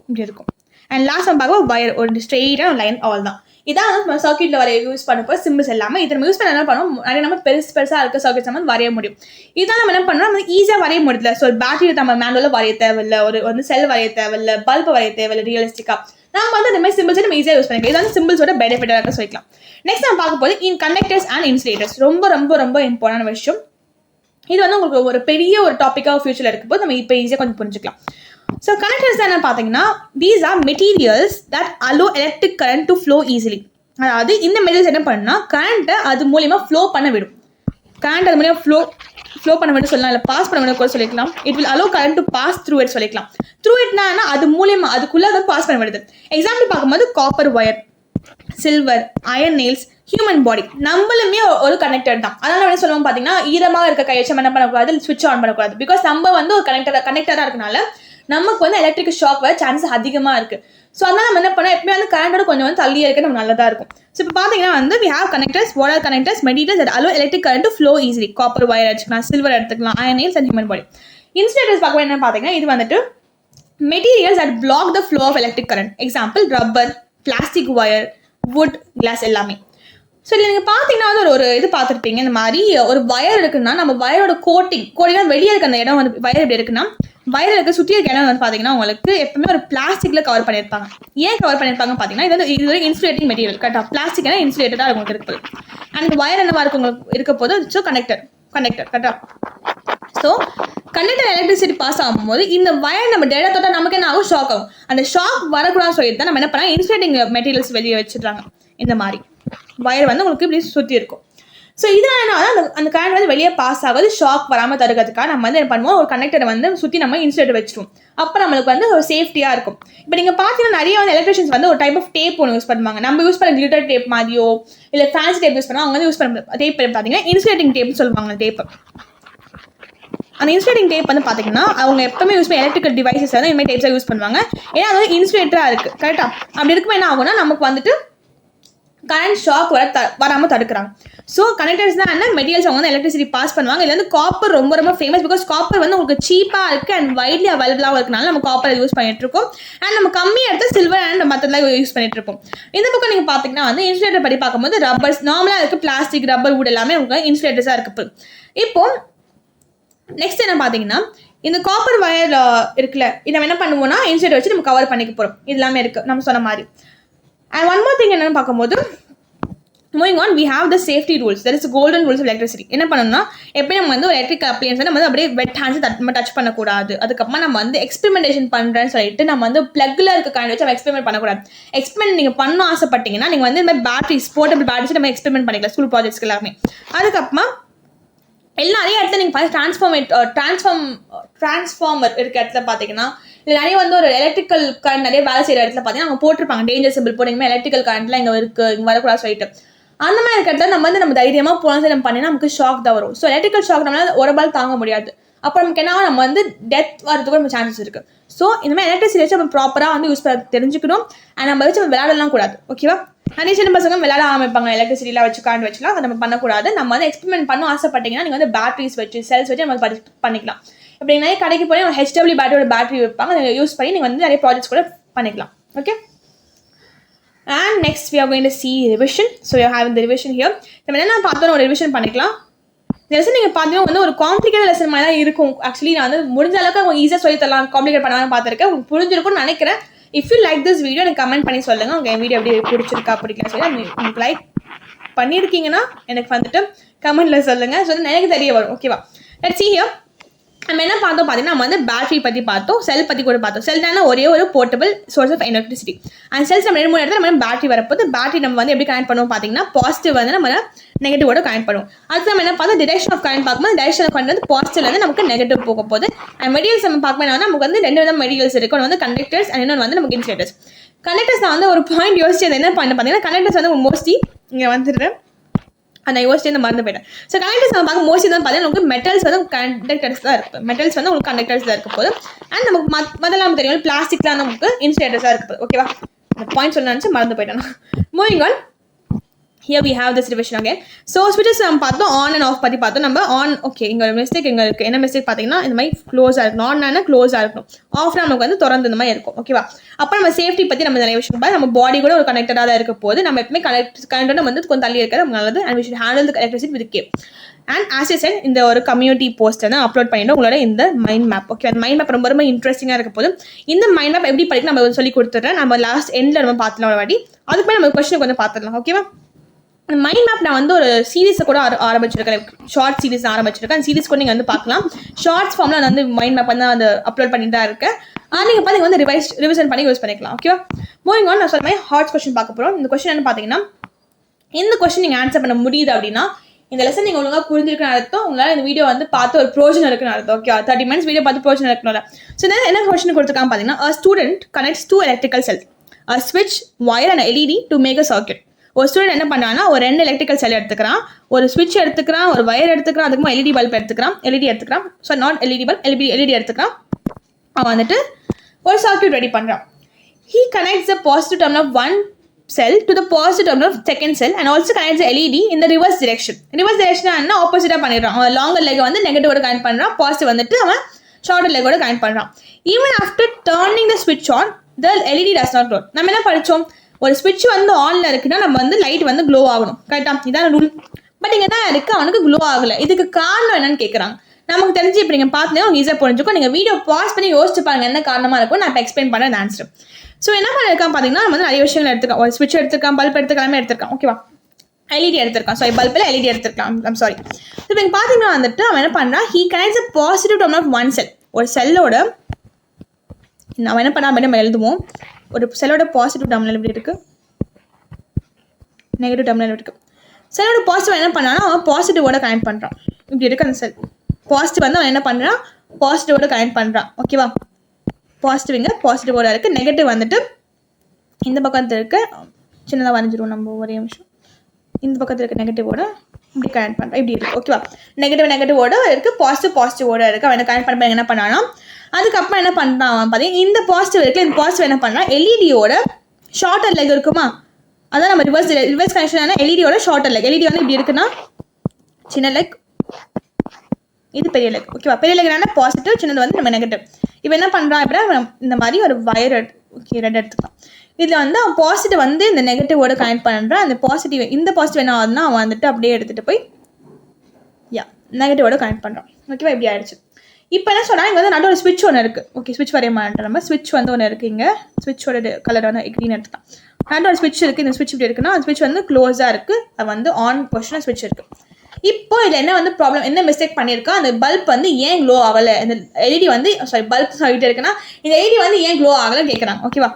இப்படி இருக்கும். அண்ட் லாஸ்ட் நம்ம பார்க்க வயர் ஒரு ஸ்ட்ரெயிட்டாக லைன் ஆல் தான். இதான் வந்து நம்ம சர்க்யூட்டில் வரைய யூஸ் பண்ணப்போ சிம்பிள்ஸ் எல்லாமே. இதை நம்ம யூஸ் பண்ண என்ன பண்ணுவோம், நிறைய நம்ம பெருசாக இருக்க சர்க்யூட்ஸ் நம்ம வரைய முடியும். இதான் நம்ம என்ன பண்ணோம், நம்ம ஈஸியாக வரைய முடியல. ஸோ பேட்டரி நம்ம மேனுவலாக வரைய தேவையில்லை, ஒரு வந்து செல் வரைய தேவையில்லை, பல்ப் வரைய தேவையில்லை. ரியலிஸ்டிக்காக நம்ம வந்து இந்த மாதிரி சிம்பிள்ஸ் நம்ம ஈஸியாக யூஸ் பண்ணிக்கலாம். இது வந்து சிம்பிள்ஸோட பெனிஃபிட்டாக சொல்லிக்கலாம். நெக்ஸ்ட் நம்ம பார்க்க போது கண்டக்டர்ஸ் அண்ட் இன்சுலேட்டர்ஸ். ரொம்ப ரொம்ப ரொம்ப இம்பார்ட்டன்ட் விஷயம். இது வந்து உங்களுக்கு ஒரு பெரிய ஒரு டாப்பிக்காக ஃபியூச்சரில் இருக்கும்போது நம்ம இப்போ ஈஸியாக கொஞ்சம் புரிஞ்சுக்கலாம். ஸோ கண்டக்டர்ஸ் என்ன பார்த்தீங்கன்னா these are materials that allow electric current to flow easily. அதாவது இந்த மெட்டீரியல்ஸ் என்ன பண்ணா கரண்ட்டை அது மூலியமாக ஃப்ளோ பண்ண விடும். கரண்ட் அது மூலியமாக ஃப்ளோ பண்ண விட சொல்லலாம், இல்லை பாஸ் பண்ண விட கூட சொல்லிக்கலாம். It will allow current to pass through it சொல்லிக்கலாம். த்ரூ இட்னா அது மூலியமாக அதுக்குள்ளே அதை பாஸ் பண்ண விடுது. எக்ஸாம்பிள் பார்க்கும்போது copper wire, silver, iron nails, human body நம்மளுமே ஒரு கனெக்டர் தான். அதனால என்ன சொல்லுவோம் பார்த்தீங்கன்னா ஈரமாக இருக்க கை வச்சு என்ன பண்ணக்கூடாது, ஸ்விட்ச் ஆன் பண்ணக்கூடாது. பிகாஸ் நம்ம வந்து ஒரு கனெக்டராக இருக்கனால நமக்கு வந்து எலக்ட்ரிக் ஷாக் வர சான்சஸ் அதிகமாக இருக்குது. ஸோ அதனால் நம்ம என்ன பண்ணோம், எப்பவுமே வந்து கரண்டோட கொஞ்சம் வந்து தள்ளியே இருக்க நம்ம நல்லதாக இருக்கும். ஸோ இப்போ பார்த்தீங்கன்னா வந்து we have connectors, what are connectors, materials that allow electric current to flow easily. Copper wire எடுத்துக்கலாம், சில்வர் எடுத்துக்கலாம், iron nails and human body. Insulators பார்க்கும்போது என்ன பார்த்தீங்கன்னா இது வந்துட்டு materials that block the flow of electric current. Example rubber, plastic wire, wood, glass எல்லாமே. So இதில் நீங்கள் பார்த்தீங்கன்னா வந்து ஒரு இது பார்த்துருப்பீங்க, இந்த மாதிரி ஒரு வயர் இருக்குன்னா நம்ம வயரோட கோட்டிங்காக வெளியே இருக்க அந்த இடம் வந்து வயர் எப்படி இருக்குன்னா வயர் இருக்க சுற்றி இருக்க இடம் வந்து பார்த்தீங்கன்னா உங்களுக்கு எப்பவுமே ஒரு பிளாஸ்டிக்கில் கவர் பண்ணியிருப்பாங்க. ஏன் கவர் பண்ணியிருப்பாங்க பார்த்தீங்கன்னா இது ஒரு இன்சுலேட்டிங் மெட்டீரியல். கரெக்டாக பிளாஸ்டிக்னா இன்சுலேட்டடாக உங்களுக்கு இருக்குது. அண்ட் வயர் என்னவா இருக்கு உங்களுக்கு இருக்க போது ஸோ கனெக்டர். கண்டக்டர். கரெக்டா? ஸோ கண்டக்டர் எலக்ட்ரிசிட்டி பாஸ் ஆகும்போது இந்த வயர் நம்ம டேட்டா தொட்டால் நமக்கு என்ன ஆகும்? ஷாக் ஆகும். அந்த ஷாக் வரக்கூடாதுன்னு சொல்லிட்டு தான் நம்ம என்ன பண்ணலாம், இன்சுலேட்டிங் மெட்டீரியல்ஸ் வெளியே வச்சுருக்காங்க. இந்த மாதிரி வயர் வந்து உங்களுக்கு இப்படி சுற்றி இருக்கும். ஸோ இதனால என்ன அந்த கரண்ட் வந்து வெளியே பாஸ் ஆகுது, ஷாக் வராமல் தடுக்கிறதுக்காக நம்ம வந்து என்ன பண்ணுவோம், ஒரு கண்டக்டரை வந்து சுற்றி நம்ம இன்சுலேட்டர் வச்சிருவோம். அப்போ நம்மளுக்கு வந்து ஒரு சேஃப்டியாக இருக்கும். இப்போ நீங்கள் பார்த்தீங்கன்னா நிறைய வந்து எலக்ட்ரிஷியன்ஸ் வந்து ஒரு டைப் ஆஃப் டேப் ஒன்று யூஸ் பண்ணுவாங்க. நம்ம யூஸ் பண்ண கிளிட்டர் டேப் மாதிரியோ இல்லை ஃபேன்சி டேப் யூஸ் பண்ணுவோம். அவங்க வந்து யூஸ் பண்ண டேப் பார்த்தீங்கன்னா இன்சுலேட்டிங் டேப்னு சொல்லுவாங்க. டேப், அந்த இன்சுலேட்டிங் டேப் வந்து பார்த்தீங்கன்னா அவங்க எப்பவுமே யூஸ் பண்ணி எலக்ட்ரிக்கல் டிவைசஸ் வந்து இனிமேல் டேப்ஸாக யூஸ் பண்ணுவாங்க. ஏன்னா அது வந்து இன்சுலேட்டராக இருக்குது. கரெக்டாக? அப்படி இருக்கும்போது என்ன ஆகும்னா நமக்கு வந்துட்டு கரண்ட் ஷாக் வராமல் தடுக்கிறாங்க. ஸோ கனெக்டர்ஸ் தான் என்ன மெட்டீரியல்ஸ் அவங்க வந்து எலக்ட்ரிசிட்டி பாஸ் பண்ணுவாங்க. இதில் வந்து காப்பர் ரொம்ப ரொம்ப ஃபேமஸ். பிகாஸ் காப்பர் வந்து உங்களுக்கு சீப்பாக இருக்குது அண்ட் வைட்லி அவைலபிளாக இருக்கனால நம்ம காப்பர் யூஸ் பண்ணிட்டு இருக்கோம். அண்ட் நம்ம கம்மியாக எடுத்து சில்வர் அண்ட் மற்றதெல்லாம் யூஸ் பண்ணிட்டு இருக்கோம். இந்த பக்கம் நீங்கள் பார்த்தீங்கன்னா வந்து இன்சுலேட்டர் படி பார்க்கும்போது ரப்பர்ஸ் நார்மலாக இருக்குது, பிளாஸ்டிக், ரப்பர், வுட் எல்லாமே உங்களுக்கு இன்சுலேட்டர்ஸாக இருக்குது. இப்போ நெக்ஸ்ட் என்ன பார்த்தீங்கன்னா இந்த காப்பர் வயர் இருக்குல்ல, இதை நம்ம என்ன பண்ணுவோம்னா இன்சுலேட்டர் வச்சு நம்ம கவர் பண்ணிக்க போகிறோம். இது எல்லாமே இருக்குது நம்ம சொன்ன மாதிரி. அண்ட் ஒன் மோர் திங் என்னன்னு பார்க்கும்போது moving on, we have the safety rules. There is golden rules of electricity. என்ன பண்ணணும்னா எப்பயும் நம்ம வந்து ஒரு எலக்ட்ரிக் அப்ளையன்ஸ் நம்ம வந்து அப்படியே வெட் ஹேண்ட்ஸ் டச் பண்ணக்கூடாது. அதுக்கப்புறமா நம்ம வந்து எக்ஸ்பெரிமெண்டேஷன் பண்ணுறேன்னு சொல்லிட்டு நம்ம வந்து பிளக்ல இருக்க கரண்ட் வச்சு நம்ம எக்ஸ்பெரிமெண்ட் பண்ணக்கூடாது. எக்ஸ்பெரிமெண்ட் நீங்கள் பண்ண ஆசைப்பட்டீங்கன்னா நீங்கள் வந்து இந்த மாதிரி பேட்டரிஸ், போர்ட்டபிள் பேட்டரிஸ் நம்ம எக்ஸ்பெரிமெண்ட் பண்ணிக்கலாம் ஸ்கூல் ப்ராஜெக்ட்ஸ்க்கு எல்லாமே. அதுக்கப்புறமா நிறைய இடத்துல நீங்கள் பார்த்து டிரான்ஸ்ஃபார்மர் இருக்க இடத்துல பார்த்தீங்கன்னா இல்லை நிறைய வந்து ஒரு எலக்ட்ரிக்கல் கரண்ட் நிறைய வேலை செய்கிற இடத்துல பார்த்தீங்கன்னா அவங்க போட்டிருப்பாங்க டேஞ்சர் சிம்பிள் போட்டிங்கன்னா எலக்ட்ரிக்கல் கரண்ட்லாம் இங்கே இருக்குது, இங்கே வரக்கூடாது சொல்லிட்டு. அந்த மாதிரி இருக்கிறதுல நம்ம தைரியமாக போனால் நம்ம பண்ணினா நமக்கு ஷாக் தான் வரும். ஸோ எலக்ட்ரிக்கல் ஷாக் நம்மளால ஒரு பால் தாங்க முடியாது. அப்போ நமக்கு என்ன நம்ம வந்து டெத் வரதுக்கு நம்ம சான்சஸ் இருக்குது. ஸோ இந்த மாதிரி எலக்ட்ரிசிட்டி வச்சு நம்ம ப்ராப்பராக வந்து யூஸ் பண்ண தெரிஞ்சுக்கணும். அண்ட் நம்ம வச்சு விளையாடலாம் கூடாது. ஓகேவா? நிறைய சின்ன பசங்க விளையாட ஆரம்பிப்பாங்க எலக்ட்ரிசிட்டிலாம் வச்சு கரண்ட் வச்சுலாம். அதை நம்ம பண்ணக்கூடாது. நம்ம வந்து எக்ஸ்பெரிமெண்ட் பண்ண ஆசைப்பட்டீங்கன்னா நீங்கள் வந்து பேட்டரிஸ் வச்சு செல்ஸ் வச்சு நம்ம பண்ணிக்கலாம். இப்படி நிறைய கடைக்கு போய் HW பேட்டரியோட பேட்டரி வைப்பாங்க. அதை யூஸ் பண்ணி நீங்கள் வந்து நிறைய ப்ராஜெக்ட்ஸ் கூட பண்ணிக்கலாம். Okay. And next we are going to see revision. So you are having the revision here. நம்ம என்ன பார்த்தோம், ஒரு ரிவிஷன் பண்ணிக்கலாம். இந்த லெசன் நீங்கள் பார்த்தீங்கன்னா வந்து ஒரு காம்ப்ளிகேட்டட் லெசன் மாதிரி தான் இருக்கும். ஆக்சுவலி நான் வந்து முடிஞ்ச அளவுக்கு அவங்க ஈஸியாக சொல்லி தரலாம், காம்ப்ளிகேட் பண்ணாமல் பார்த்துருக்கேன். உங்களுக்கு புரிஞ்சிருக்கும்னு நினைக்கிறேன். If you like this video எனக்கு கமெண்ட் பண்ணி சொல்லுங்கள். உங்கள் வீடியோ எப்படி பிடிச்சிருக்கா பிடிக்கல சொல்லி உங்களுக்கு லைக் பண்ணியிருக்கீங்கன்னா எனக்கு வந்துட்டு கமெண்ட்டில் சொல்லுங்கள். ஸோ எனக்கு தெரிய வரும். ஓகேவா? Let's see here. நம்ம என்ன பார்த்தோம் பார்த்தீங்கன்னா நம்ம வந்து பேட்டரி பற்றி பார்த்தோம், செல் பற்றி கூட பார்த்தோம். செல் தானே ஒரே ஒரு portable source of electricity. And cells நம்ம 2-3 இடத்துல நம்ம பேட்டரி வரப்போது பேட்டரி நம்ம வந்து எப்படி கனெக்ட் பண்ணுவோம் பார்த்தீங்கன்னா பாசிட்டிவ் வந்து நம்ம நெகட்டிவோட கனெக்ட் பண்ணுவோம். அதுக்கு நம்ம என்ன பார்த்தோம், டிரெக்ஷன் ஆஃப் கரண்ட் பார்க்கும்போது டிரெக்ஷன் ஆஃப் கரண்ட் வந்து பாசிட்டிவ்ல வந்து நமக்கு நெகட்டிவ் போக போகுது. அண்ட் மெட்டீரியல்ஸ் நம்ம பார்க்கும்போது நமக்கு வந்து 2 விதம் மெட்டீரியல்ஸ் இருக்கு. ஒன்று வந்து கண்டக்டர்ஸ் அண்ட் இன்னொன்று வந்து நமக்கு இன்சுலேட்டர்ஸ். கண்டக்டர்ஸ் நான் வந்து ஒரு பாயிண்ட் யோசிச்சது என்ன பாயிண்ட் பார்த்தீங்கன்னா கண்டக்டர்ஸ் வந்து மோஸ்ட்லி இங்கே வந்துடுறேன், நான் யோசிச்சு மறந்து போயிட்டேன். ஸோ கண்டக்டர்ஸ் நம்ம பார்க்க மோஸ்ட்லி தான் பார்த்தீங்கன்னா உங்களுக்கு மெட்டல்ஸ் வந்து கண்டக்டர்ஸ் தான் இருக்குது. மெட்டல்ஸ் வந்து உங்களுக்கு கண்டக்டர்ஸ் தான் இருக்க போது. அண்ட் நமக்கு முதல்ல தெரியும் பிளாஸ்டிக்லாம் நமக்கு இன்சுலேட்டர்ஸாக இருக்க போது. ஓகேவா? அந்த பாயிண்ட் சொல்ல நினச்சி மறந்து போயிட்டேன். Moving on, here we have this revision again. So switches நம்ம பார்த்தோம், ஆன் அண்ட் ஆஃப் பற்றி பார்த்தோம். நம்ம ஆன், ஓகே, இங்கே ஒரு மிஸ்டேக் இங்கே இருக்குது. என்ன மிஸ்டேக் பார்த்தீங்கன்னா இந்த மாதிரி க்ளோஸாக இருக்கணும், ஆன் க்ளோஸாக இருக்கணும், ஆஃப்னா நமக்கு வந்து திறந்து இந்த மாதிரி இருக்கும். ஓகேவா? அப்போ நம்ம சேஃப்டி பற்றி நம்ம நிறைய விஷயம் பார்த்து நம்ம பாடி கூட ஒரு கனெக்டடாக தான் இருக்க போது. நம்ம எப்பவுமே கரண்ட் வந்து கொஞ்சம் தள்ளி இருக்கிறது நம்ம நல்லது. And we should handle the electricity with care. And as a set இந்த ஒரு கம்யூனிட்டி போஸ்ட் வந்து அப்லோட் பண்ணிட்டு உங்களோட இந்த மைண்ட் மேப். ஓகே, அந்த மைண்ட் மேப் ரொம்ப ரொம்ப இன்ட்ரெஸ்டிங்காக இருக்க போது. இந்த மைண்ட் மேப் எப்படி படிக்க நம்ம சொல்லி கொடுத்துட்றேன். நம்ம லாஸ்ட் எண்டில் நம்ம பார்த்துலாம் ஒரு வாட்டி. அதுக்கு நம்ம கொஸ்டின் கொஞ்சம் பார்த்துடலாம். ஓகேவா? மைண்ட் மேப் நான் வந்து ஒரு சீரீஸை கூட ஆரம்பிச்சிருக்கேன், ஷார்ட் சீரீஸ் ஆரம்பிச்சிருக்கேன். அந்த சீரீஸ் கூட நீங்கள் வந்து பார்க்கலாம். ஷார்ட்ஸ் ஃபார்மில் நான் வந்து மைண்ட் மேப் வந்து அந்த அப்லோட் பண்ணிட்டு தான் இருக்கேன். நீங்கள் பார்த்து வந்து ரிவிஷன் பண்ணி யூஸ் பண்ணிக்கலாம். ஓகேவா? மூவிங் ஆன், நான் சொல்ல மாதிரி ஹார்ட் கொஸ்டின் பார்க்க போகிறோம். இந்த கொஸ்டின் என்ன பார்த்தீங்கன்னா, இந்த கொஸ்டின் நீங்கள் ஆன்சர் பண்ண முடியுது அப்படின்னா இந்த லெசன் நீங்கள் ஒழுங்காக புரிஞ்சிருக்குன்னு அர்த்தம். உங்களால் இந்த வீடியோ வந்து பார்த்து ஒரு ப்ரோஜனம் இருக்குன்னு அர்த்தம். ஓகே, 30 minutes வீடியோ பார்த்து ப்ரோஜனம் இருக்கணும்ல. ஸோ என்ன கொஸ்டின் கொடுத்துருக்காங்க பார்த்தீங்கன்னா, a student connects 2 electrical cells, a switch, wire and LED to make a circuit. ஒரு ஸ்டூடெண்ட் என்ன பண்ணான்னா ஒரு 2 எலக்ட்ரிக்கல் செல் எடுத்துக்கிறான், ஒரு ஸ்விட்ச் எடுத்துக்கிறான், ஒரு வயர் எடுத்துக்கிறான், அதுக்கு LED பல்ப் எடுத்துக்கிறான். So not LED bulb, LED எடுத்துக்கிறான். அவன் வந்துட்டு ஒரு சர்க்யூட் ரெடி பண்ணுறான். He connects the positive terminal of one cell to the positive terminal of second cell and also connects the LED in the reverse direction. Reverse direction என்ன ஆப்போசிட்டாக பண்ணிடுறான். அவன் longer leg வந்து நெகட்டிவோட கனெக்ட் பண்ணுறான், positive வந்துட்டு அவன் shorter லெக்கோட connect பண்ணுறான். Even after turning the switch on, the LED does not glow. நம்ம என்ன படித்தோம், ஒரு ஸ்விட்ச் வந்து ஆன்ல இருக்குன்னா நம்ம வந்து லைட் வந்து க்ளோ ஆகணும். கரெக்டாக? இதான ரூல். பட் இங்கே தான் இருக்குது, அவனுக்கு க்ளோ ஆகலை. இதுக்கு காரணம் என்னன்னு கேட்குறாங்க. நமக்கு தெரிஞ்சு இப்போ நீங்கள் பார்த்தீங்கன்னா அவங்க ஈஸியாக புரிஞ்சுக்கும். நீங்கள் வீடியோ பாஸ் பண்ணி யோசிச்சு பாருங்க என்ன காரணமாக இருக்கும். நான் இப்போ எக்ஸ்பிளைன் பண்ண ஆன்சர். ஸோ என்ன பண்ணியிருக்கான் பார்த்தீங்கன்னா நம்ம வந்து நிறைய விஷயங்கள் எடுத்துக்கலாம். ஒரு ஸ்விட்ச் எடுத்துருக்கான், பல்ப் எடுத்துக்கலாமே எடுத்துருக்கான். ஓகேவா? எல்இடி எடுத்திருக்கான். சாரி, பல்பில் எல்இடி எடுத்திருக்கலாம். I'm sorry. ஸோ இப்போ இங்கே பார்த்தீங்கன்னா வந்துட்டு அவன் என்ன பண்ணுறான், he connects a positive terminal of one cell. ஒரு செல்லோட அவன் என்ன பண்ணா நம்ம எழுதுவோம், ஒரு செல்லோட பாசிட்டிவ் டெர்மினல் எப்படி இருக்குது, நெகட்டிவ் டெர்மினல் இருக்குது. செல்லோட பாசிட்டிவ் என்ன பண்ணான்னா அவன் பாசிட்டிவோட கனெக்ட் பண்ணுறான். இப்படி இருக்குது அந்த செல். பாசிட்டிவ் வந்து அவன் என்ன பண்ணுறான், பாசிட்டிவோட கனெக்ட் பண்ணுறான். ஓகேவா, பாசிட்டிவ் இங்கே பாசிட்டிவோட இருக்குது. நெகட்டிவ் வந்துட்டு இந்த பக்கத்தில் இருக்க சின்னதாக வரைஞ்சிருவோம் நம்ம ஒரே நிமிஷம். இந்த பக்கத்தில் இருக்க நெகட்டிவோட இப்படி கனெக்ட் பண்ணுறான். இப்படி இருக்குது. ஓகேவா, நெகட்டிவோட இருக்குது, பாசிட்டிவோட இருக்குது. அவன் கனெக்ட் பண்ணுறப்ப என்ன பண்ணானா அதுக்கப்புறம் என்ன பண்ணுறான் அவன் பார்த்தீங்கன்னா இந்த பாசிட்டிவ் இருக்குது. இந்த பாசிட்டிவ் என்ன பண்ணுறான், எல்இடியோட ஷார்ட்டர் லெக் இருக்குமா, அதான் நம்ம ரிவர்ஸ் கனெக்ஷன். எல்இடியோட ஷார்ட்டர் லெக், எல்இடி வந்து இப்படி இருக்குன்னா சின்ன லெக், இது பெரிய லெக். ஓகேவா, பெரிய லெக் பாசிட்டிவ், சின்னது வந்து நம்ம நெகட்டிவ். இப்போ என்ன பண்ணுறான் அப்படின்னா இந்த மாதிரி ஒரு வயர் ரெட் எடுத்துக்கலாம். இதில் வந்து அவன் பாசிட்டிவ் வந்து இந்த நெகட்டிவோட கனெக்ட் பண்ணுறான். அந்த பாசிட்டிவ் இந்த பாசிட்டிவ் என்ன ஆகுதுன்னா அவன் வந்துட்டு அப்படியே எடுத்துகிட்டு போய் நெகட்டிவோட கனெக்ட் பண்ணுறான். ஓகேவா, இப்படி ஆயிடுச்சு. இப்போ என்ன சொன்னால் இங்கே வந்து நடுவில் ஒரு ஸ்விட்ச் ஒன்று இருக்குது. ஓகே, ஸ்விட்ச் வரைய மாட்டோம் நம்ம. ஸ்விட்ச் வந்து ஒன்று இருக்குது. இங்கே ஸ்விட்சோட கலர் வந்து க்ரீன் எடுத்துக்கலாம். நடுவில் ஒரு ஸ்விட்ச் இருக்குது. இந்த ஸ்விட்ச் இப்படி இருக்குன்னா அந்த ஸ்விட்ச் வந்து க்ளோஸாக இருக்குது. அது வந்து ஆன் பொசிஷனாக ஸ்விட்ச் இருக்குது. இப்போ இதில் என்ன வந்து ப்ராப்ளம், என்ன மிஸ்டேக் பண்ணியிருக்கா, அந்த பல்ப் வந்து ஏன் க்ளோ ஆகலை, இந்த எல்இடி வந்து பல்ப் சொல்லிட்டு இருக்குன்னா இந்த எல்இடி வந்து ஏன் க்ளோ ஆகலை கேட்குறாங்க. ஓகேவா,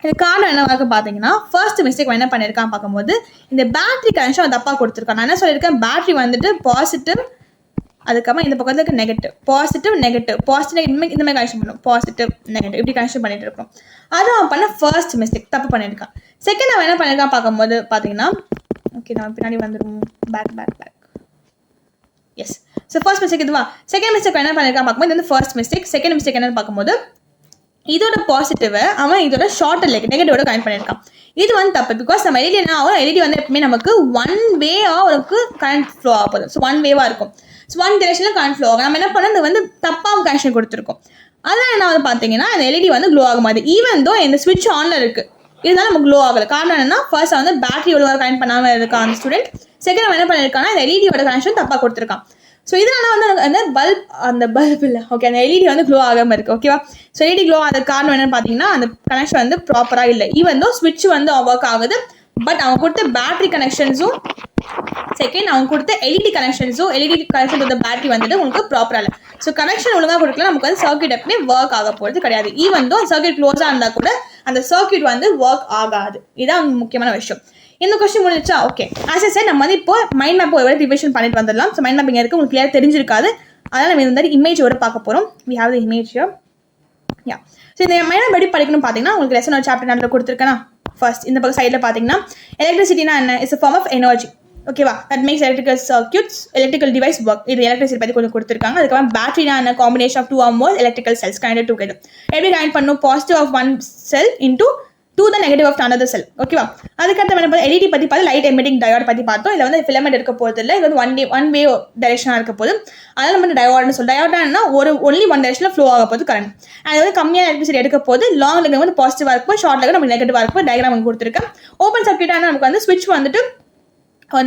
இது காரணம் என்னவாக பார்த்தீங்கன்னா ஃபர்ஸ்ட் மிஸ்டேக் என்ன பண்ணியிருக்கான் பார்க்கும்போது இந்த பேட்டரி கனெக்ஷன் தப்பாக கொடுத்துருக்கான். நான் என்ன சொல்லியிருக்கேன், பேட்டரி வந்துட்டு பாசிட்டிவ், அதுக்கப்புறம் இந்த பக்கத்தில் இருக்க நெகட்டிவ், பாசிட்டிவ் நெகட்டிவ் இந்த மாதிரி கனெக்ஷன் பண்ணும், பாசிட்டிவ் நெகட்டிவ் இப்படி கனெக்ஷன் பண்ணிட்டு இருக்கோம். அது அவன் பண்ண ஃபர்ஸ்ட் மிஸ்டேக், தப்பு பண்ணியிருக்கான். செகண்ட் அவன் என்ன பண்ணியிருக்கான் பார்க்கும்போது பார்த்தீங்கன்னா, ஓகே நான் பின்னாடி வந்துடும், பேக் எஸ். ஸோ ஃபர்ஸ்ட் மிஸ்டேக் இதுவா. செகண்ட் மிஸ்டேக் என்ன பண்ணியிருக்கான் பார்க்கும்போது இது வந்து ஃபர்ஸ்ட் மிஸ்டேக். செகண்ட் மிஸ்டேக் என்னன்னு பார்க்கும்போது இதோட பாசிட்டிவை அவன் இதோட ஷார்ட்டர் லெக் நெகட்டிவோட கனெக்ட் பண்ணியிருக்கான். இது வந்து தப்பு. பிகாஸ் நம்ம எல்இடி என்ன ஆகும், எல்இடி வந்து எப்பவுமே நமக்கு ஒன் வேவாக அவருக்கு கரண்ட் ஃப்ளோ ஆக போகுது. ஸோ ஒன் வேவாக இருக்கும். ஸோ ஒன் டிரெக்ஷனில் கரண்ட் ஃப்ளோ ஆகும். நம்ம என்ன பண்ணோம், இது வந்து தப்பாக கனெக்ஷன் கொடுத்துருக்கோம். அதெல்லாம் என்ன வந்து பார்த்தீங்கன்னா அந்த எல்இடி வந்து க்ளோ ஆகும். அது ஈவன் தோ இந்த ஸ்விட்ச் ஆனில் இருக்குது, இதனால நமக்கு க்ளோ ஆகலை. காரணம் என்னன்னா ஃபர்ஸ்ட் வந்து பேட்டரி ஒழுங்காக கனெக்ட் பண்ணாமல் இருக்கான் அந்த ஸ்டூடெண்ட். செகண்ட் அவன் என்ன பண்ணியிருக்கான்னா இந்த எல்இடியோட கனெக்ஷன் தப்பாக கொடுத்துருக்கான். ஸோ இதனால வந்து அந்த பல்ப் இல்லை, ஓகே, அந்த எல்இடி வந்து க்ளோ ஆகாமல் இருக்குது. ஓகேவா, ஸோ எல்இடி க்ளோ ஆகிற காரணம் என்னன்னு பார்த்தீங்கன்னா அந்த கனெக்ஷன் வந்து ப்ராப்பராக இல்லை. ஈவன் தோ ஸ்விட்ச் வந்து ஒர்க் ஆகுது, பட் அவன் கொடுத்த பேட்டரி கனெக்ஷன்ஸும் செகண்ட் அவங்க கொடுத்த எல்இடி கனெக்ஷன்ஸும் எல்இடி கனெக்ஷன் கொடுத்த பேட்டரி வந்துட்டு உங்களுக்கு ப்ராப்பராக இல்லை. ஸோ கனெக்ஷன் ஒழுங்காக கொடுக்கல நமக்கு வந்து சர்க்யூட் எப்பவுமே ஒர்க் ஆக போகிறது கிடையாது. ஈவன் தோ சர்க்யூட் க்ளோஸாக இருந்தால் கூட அந்த சர்க்யூட் வந்து ஒர்க் ஆகாது. இதுதான் முக்கியமான விஷயம். இந்த கொஸ்டின் முடிச்சா ஓகே. ஆஸ் சார் நம்ம வந்து இப்போ மைண்ட் மேப் ஒரு ரிவிஷன் பண்ணிட்டு வந்துடலாம். ஸோ மைண்ட் மேப்பிங் இருக்குது உங்களுக்கு கிளியர் தெரிஞ்சிருக்காது, அதனால் நம்ம இந்த மாதிரி இமேஜ் ஒரு பார்க்க போகிறோம். We have the image here. Yeah, so இந்த மைண்ட் மேப் எப்படி படிக்கணும் பார்த்தீங்கன்னா உங்களுக்கு லெசன் ஒரு சாப்டர் நடுவில் கொடுத்துருக்கேன்னா ஃபர்ஸ்ட் இந்த பக்கம் சைடில் பார்த்தீங்கன்னா எலக்ட்ரிசிட்டினா என்ன, it's a form of energy. ஓகேவா, that makes electrical circuits electrical device work. இது எலக்ட்ரிசிட்டி பற்றி கொஞ்சம் கொடுத்துருக்காங்க. அதுக்கப்புறம் பேட்டரினா என்ன, combination of 2 or more electrical cells connected together. எப்படி கனெக்ட் பண்ணும், positive of one cell into to the negative of another cell. ஓகேவா, அதுக்கடுத்து என்ன பண்ண எல்இடி பற்றி பார்த்து லைட் எமிட்டிங் டயோட் பற்றி பார்த்தோம். இதில் வந்து ஃபிலமெண்ட் இருக்க போகிறது இல்லை, இது வந்து ஒன் வே டைரக்ஷனாக இருக்க போது. அதனால் நம்ம டயோட்னு சொல்லி டயோட்னா ஒன்லி ஒன் டைரக்ஷனில் ஃப்ளோ ஆக போது கரண்ட். அது வந்து கம்மியான எலக்ட்ரிசிட்டி எடுக்க போது. லாங் லெக் வந்து பாசிட்டிவாக இருக்கும், ஷார்ட் லெக் நமக்கு நெகட்டிவாக இருக்கும். டயக்ராம் கொடுத்துருக்கேன். ஓப்பன் சர்க்யூட்டாக நமக்கு வந்து ஸ்விட்ச் வந்துட்டு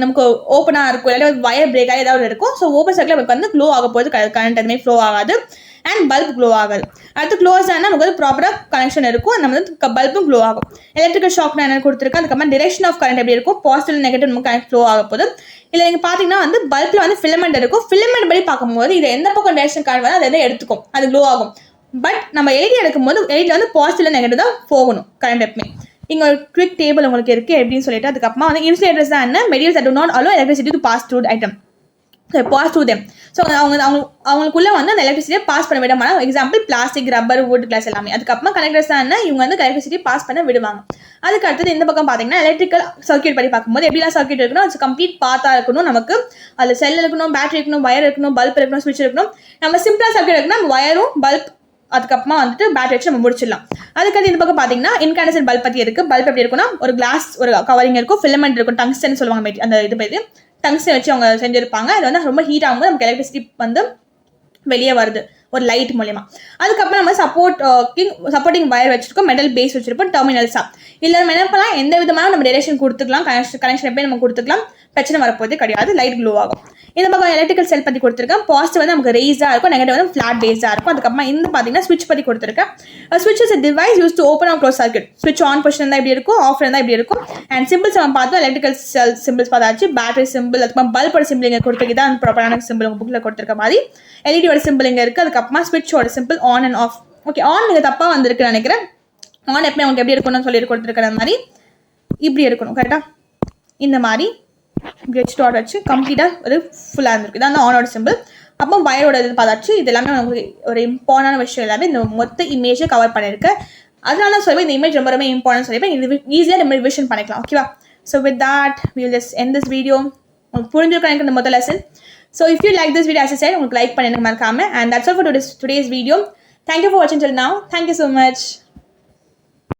நமக்கு ஓப்பனாக இருக்கும், இல்லாட்டி வயர் பிரேக் ஆகி ஏதாவது இருக்கும். ஸோ ஓப்பன் சர்க்கிள் நமக்கு வந்து க்ளோ ஆக போது, கரண்ட் எதுவுமே ஃப்ளோ ஆகாது அண்ட் பல்ப் க்ளோ ஆகாது. அடுத்து க்ளோஸ் ஆனால் நமக்கு வந்து ப்ராப்பராக கனெக்ஷன் இருக்கும், நம்ம வந்து பல்பும் க்ளோ ஆகும். எலக்ட்ரிக்கல் ஷாக்னா என்ன கொடுத்துருக்கு, அதுக்கப்புறம் டிரெக்ஷன் ஆஃப் கரண்ட் எப்படி இருக்கும், பாசிட்டிவ் நெகட்டிவ் நமக்கு கரண்ட் ஃப்ளோ ஆக போது. இல்லை நீங்கள் பார்த்தீங்கன்னா வந்து பல்பில் வந்து ஃபிலமெண்ட் இருக்கும். ஃபிலமெண்ட் படி பார்க்கும்போது இது எந்த பக்கம் டைரக்ஷன் கரண்ட் வந்து அதை எடுத்துக்கும், அது க்ளோ ஆகும். பட் நம்ம எல்இடி எடுக்கும்போது எல்இடியில் வந்து பாசிட்டிவ் நெகட்டிவ் தான் போகணும் கரண்ட் எப்பவுமே. இங்கே ஒரு குவிக் டேபிள் உங்களுக்கு இருக்குது எப்படின்னு சொல்லிட்டு. அதுக்கப்புறமா வந்து இன்சுலேட்டர்ஸ் தான் என்ன, materials that do not allow electricity to pass through the item. So pass through them. So அவங்களுக்குள்ளே வந்து அந்த எலக்ட்ரிசிட்டியை பாஸ் பண்ண விட மாட்டாங்க. Example plastic, rubber, wood, glass எல்லாமே. அதுக்கப்புறமா கனெக்டர்ஸ் தான் என்ன, இவங்க வந்து எலக்ட்ரிசிட்டி பாஸ் பண்ண விடுவாங்க. அதுக்கு அடுத்தது இந்த பக்கம் பார்த்தீங்கன்னா எலக்ட்ரிக்கல் சர்க்யூட் படி பார்க்கும்போது எப்படிலாம் சர்க்யூட் இருக்கணும், அது கம்ப்ளீட் பாத்தாக இருக்கணும். நமக்கு அதில் செல் இருக்கணும், பேட்டரி இருக்கணும், வயர் இருக்கணும், பல்ப் இருக்கணும், ஸ்விட்ச் இருக்கணும். நம்ம சிம்பிளாக சர்க்யூட் இருக்குன்னா வயரும் பல்ப் அதுக்கப்புறமா வந்துட்டு பேட்டரி வச்சு நம்ம முடிச்சிடலாம். அதுக்கடுத்து இந்த பக்கம் பார்த்தீங்கன்னா இன்கேண்டசன்ட் பல்ப் பற்றி இருக்குது. பல்ப் எப்படி இருக்குன்னா ஒரு கிளாஸ் ஒரு கவரிங் இருக்கும், ஃபிலமெண்ட் இருக்கும், டங்ஸ்டன் சொல்லுவாங்க அந்த இது பேர் டங்ஸ்டன் வச்சு அவங்க செஞ்சுருப்பாங்க. அது வந்து ரொம்ப ஹீட் ஆகும்போது நமக்கு எலக்ட்ரிசிட்டி வந்து வெளியே வருது ஒரு லைட் மூலமா. அதுக்கப்புறம் நம்ம சப்போர்ட்டிங் வயர் வச்சிருக்கோம், மெட்டல் பேஸ் வச்சிருப்போம், டெர்மினல்ஸா. இல்லை நம்ம என்ன பண்ணலாம், எந்த விதமான நம்ம டைரக்ஷன் கொடுத்துக்கலாம், கனெக்ஷன் எப்பயும் நம்ம கொடுத்துக்கலாம். பிரச்சனை வரப்போதே கிடையாது, லைட் க்ளோ ஆகும். இந்த பக்கம் எலக்ட்ரிக்கல் செல் பற்றி கொடுத்துருக்கேன். பாசிட்டிவ் வந்து நமக்கு ரேஸாக இருக்கும், நெகட்டிவ் வந்து ஃப்ளாட் பேஸாக இருக்கும். அதுக்கப்புறமா இந்த பார்த்தீங்கன்னா ஸ்விட்ச் பற்றி கொடுத்துருக்கேன். ஸ்விட்ச் is device use to open or close circuit. ஸ்விட்ச் ஆன் பொசிஷன் இருந்தால் இப்படி இருக்கும், ஆஃப் இருந்தால் இப்படி இருக்கும். அண்ட் சிம்பிள்ஸ் நம்ம பார்த்தோம், எலக்ட்ரிக்கல் செல் சிம்பிள்ஸ் பார்த்தாச்சு, பேட்டரி சிம்பிள், அதுக்கப்புறம் பல்போட சிம்பிள் இங்கே கொடுத்துருக்கு, தான் ப்ராப்பரான சிம்பிள் உங்கள் புக்கில் கொடுத்துருக்க மாதிரி. எல்இடியோட சிம்பிள் இங்கே இருக்குது. அதுக்கப்புறமா ஸ்விட்சோட symbol on and off. Okay, on நீங்கள் தப்பாக வந்திருக்குன்னு நினைக்கிறேன். ஆன் எப்பவுமே உங்களுக்கு எப்படி இருக்கணும்னு சொல்லி கொடுத்துருக்கிற மாதிரி இப்படி இருக்கணும், கரெக்டாக இந்த மாதிரி இப்படி வச்சு டாட் வச்சு கம்ப்ளீட்டாக ஒரு ஃபுல்லாக இருந்திருக்கு. இதான் ஆனோட சிம்பிள். அப்போ வயரோட இது பார்த்தாச்சு. இது எல்லாமே உங்களுக்கு ஒரு இம்பார்ட்டன்டான விஷயம் எல்லாமே இந்த மொத்த இமேஜை கவர் பண்ணியிருக்கேன். அதனால தான் சொல்லுவேன் இந்த இமேஜ் ரொம்ப ரொம்ப இம்பார்ட்டன்ட் சொல்லியிருப்பேன். இது ஈஸியாக நம்ம ரிவிஷன் பண்ணிக்கலாம், ஓகேவா? So with that will just end this video. உங்களுக்கு புரிஞ்சிருக்கும் எனக்கு இந்த மொத்த lesson. So if you like this video, as I said, உங்களுக்கு லைக் பண்ணி எனக்கு மறக்காம. And that's all for today's video. Thank you for watching till now. Thank you so much.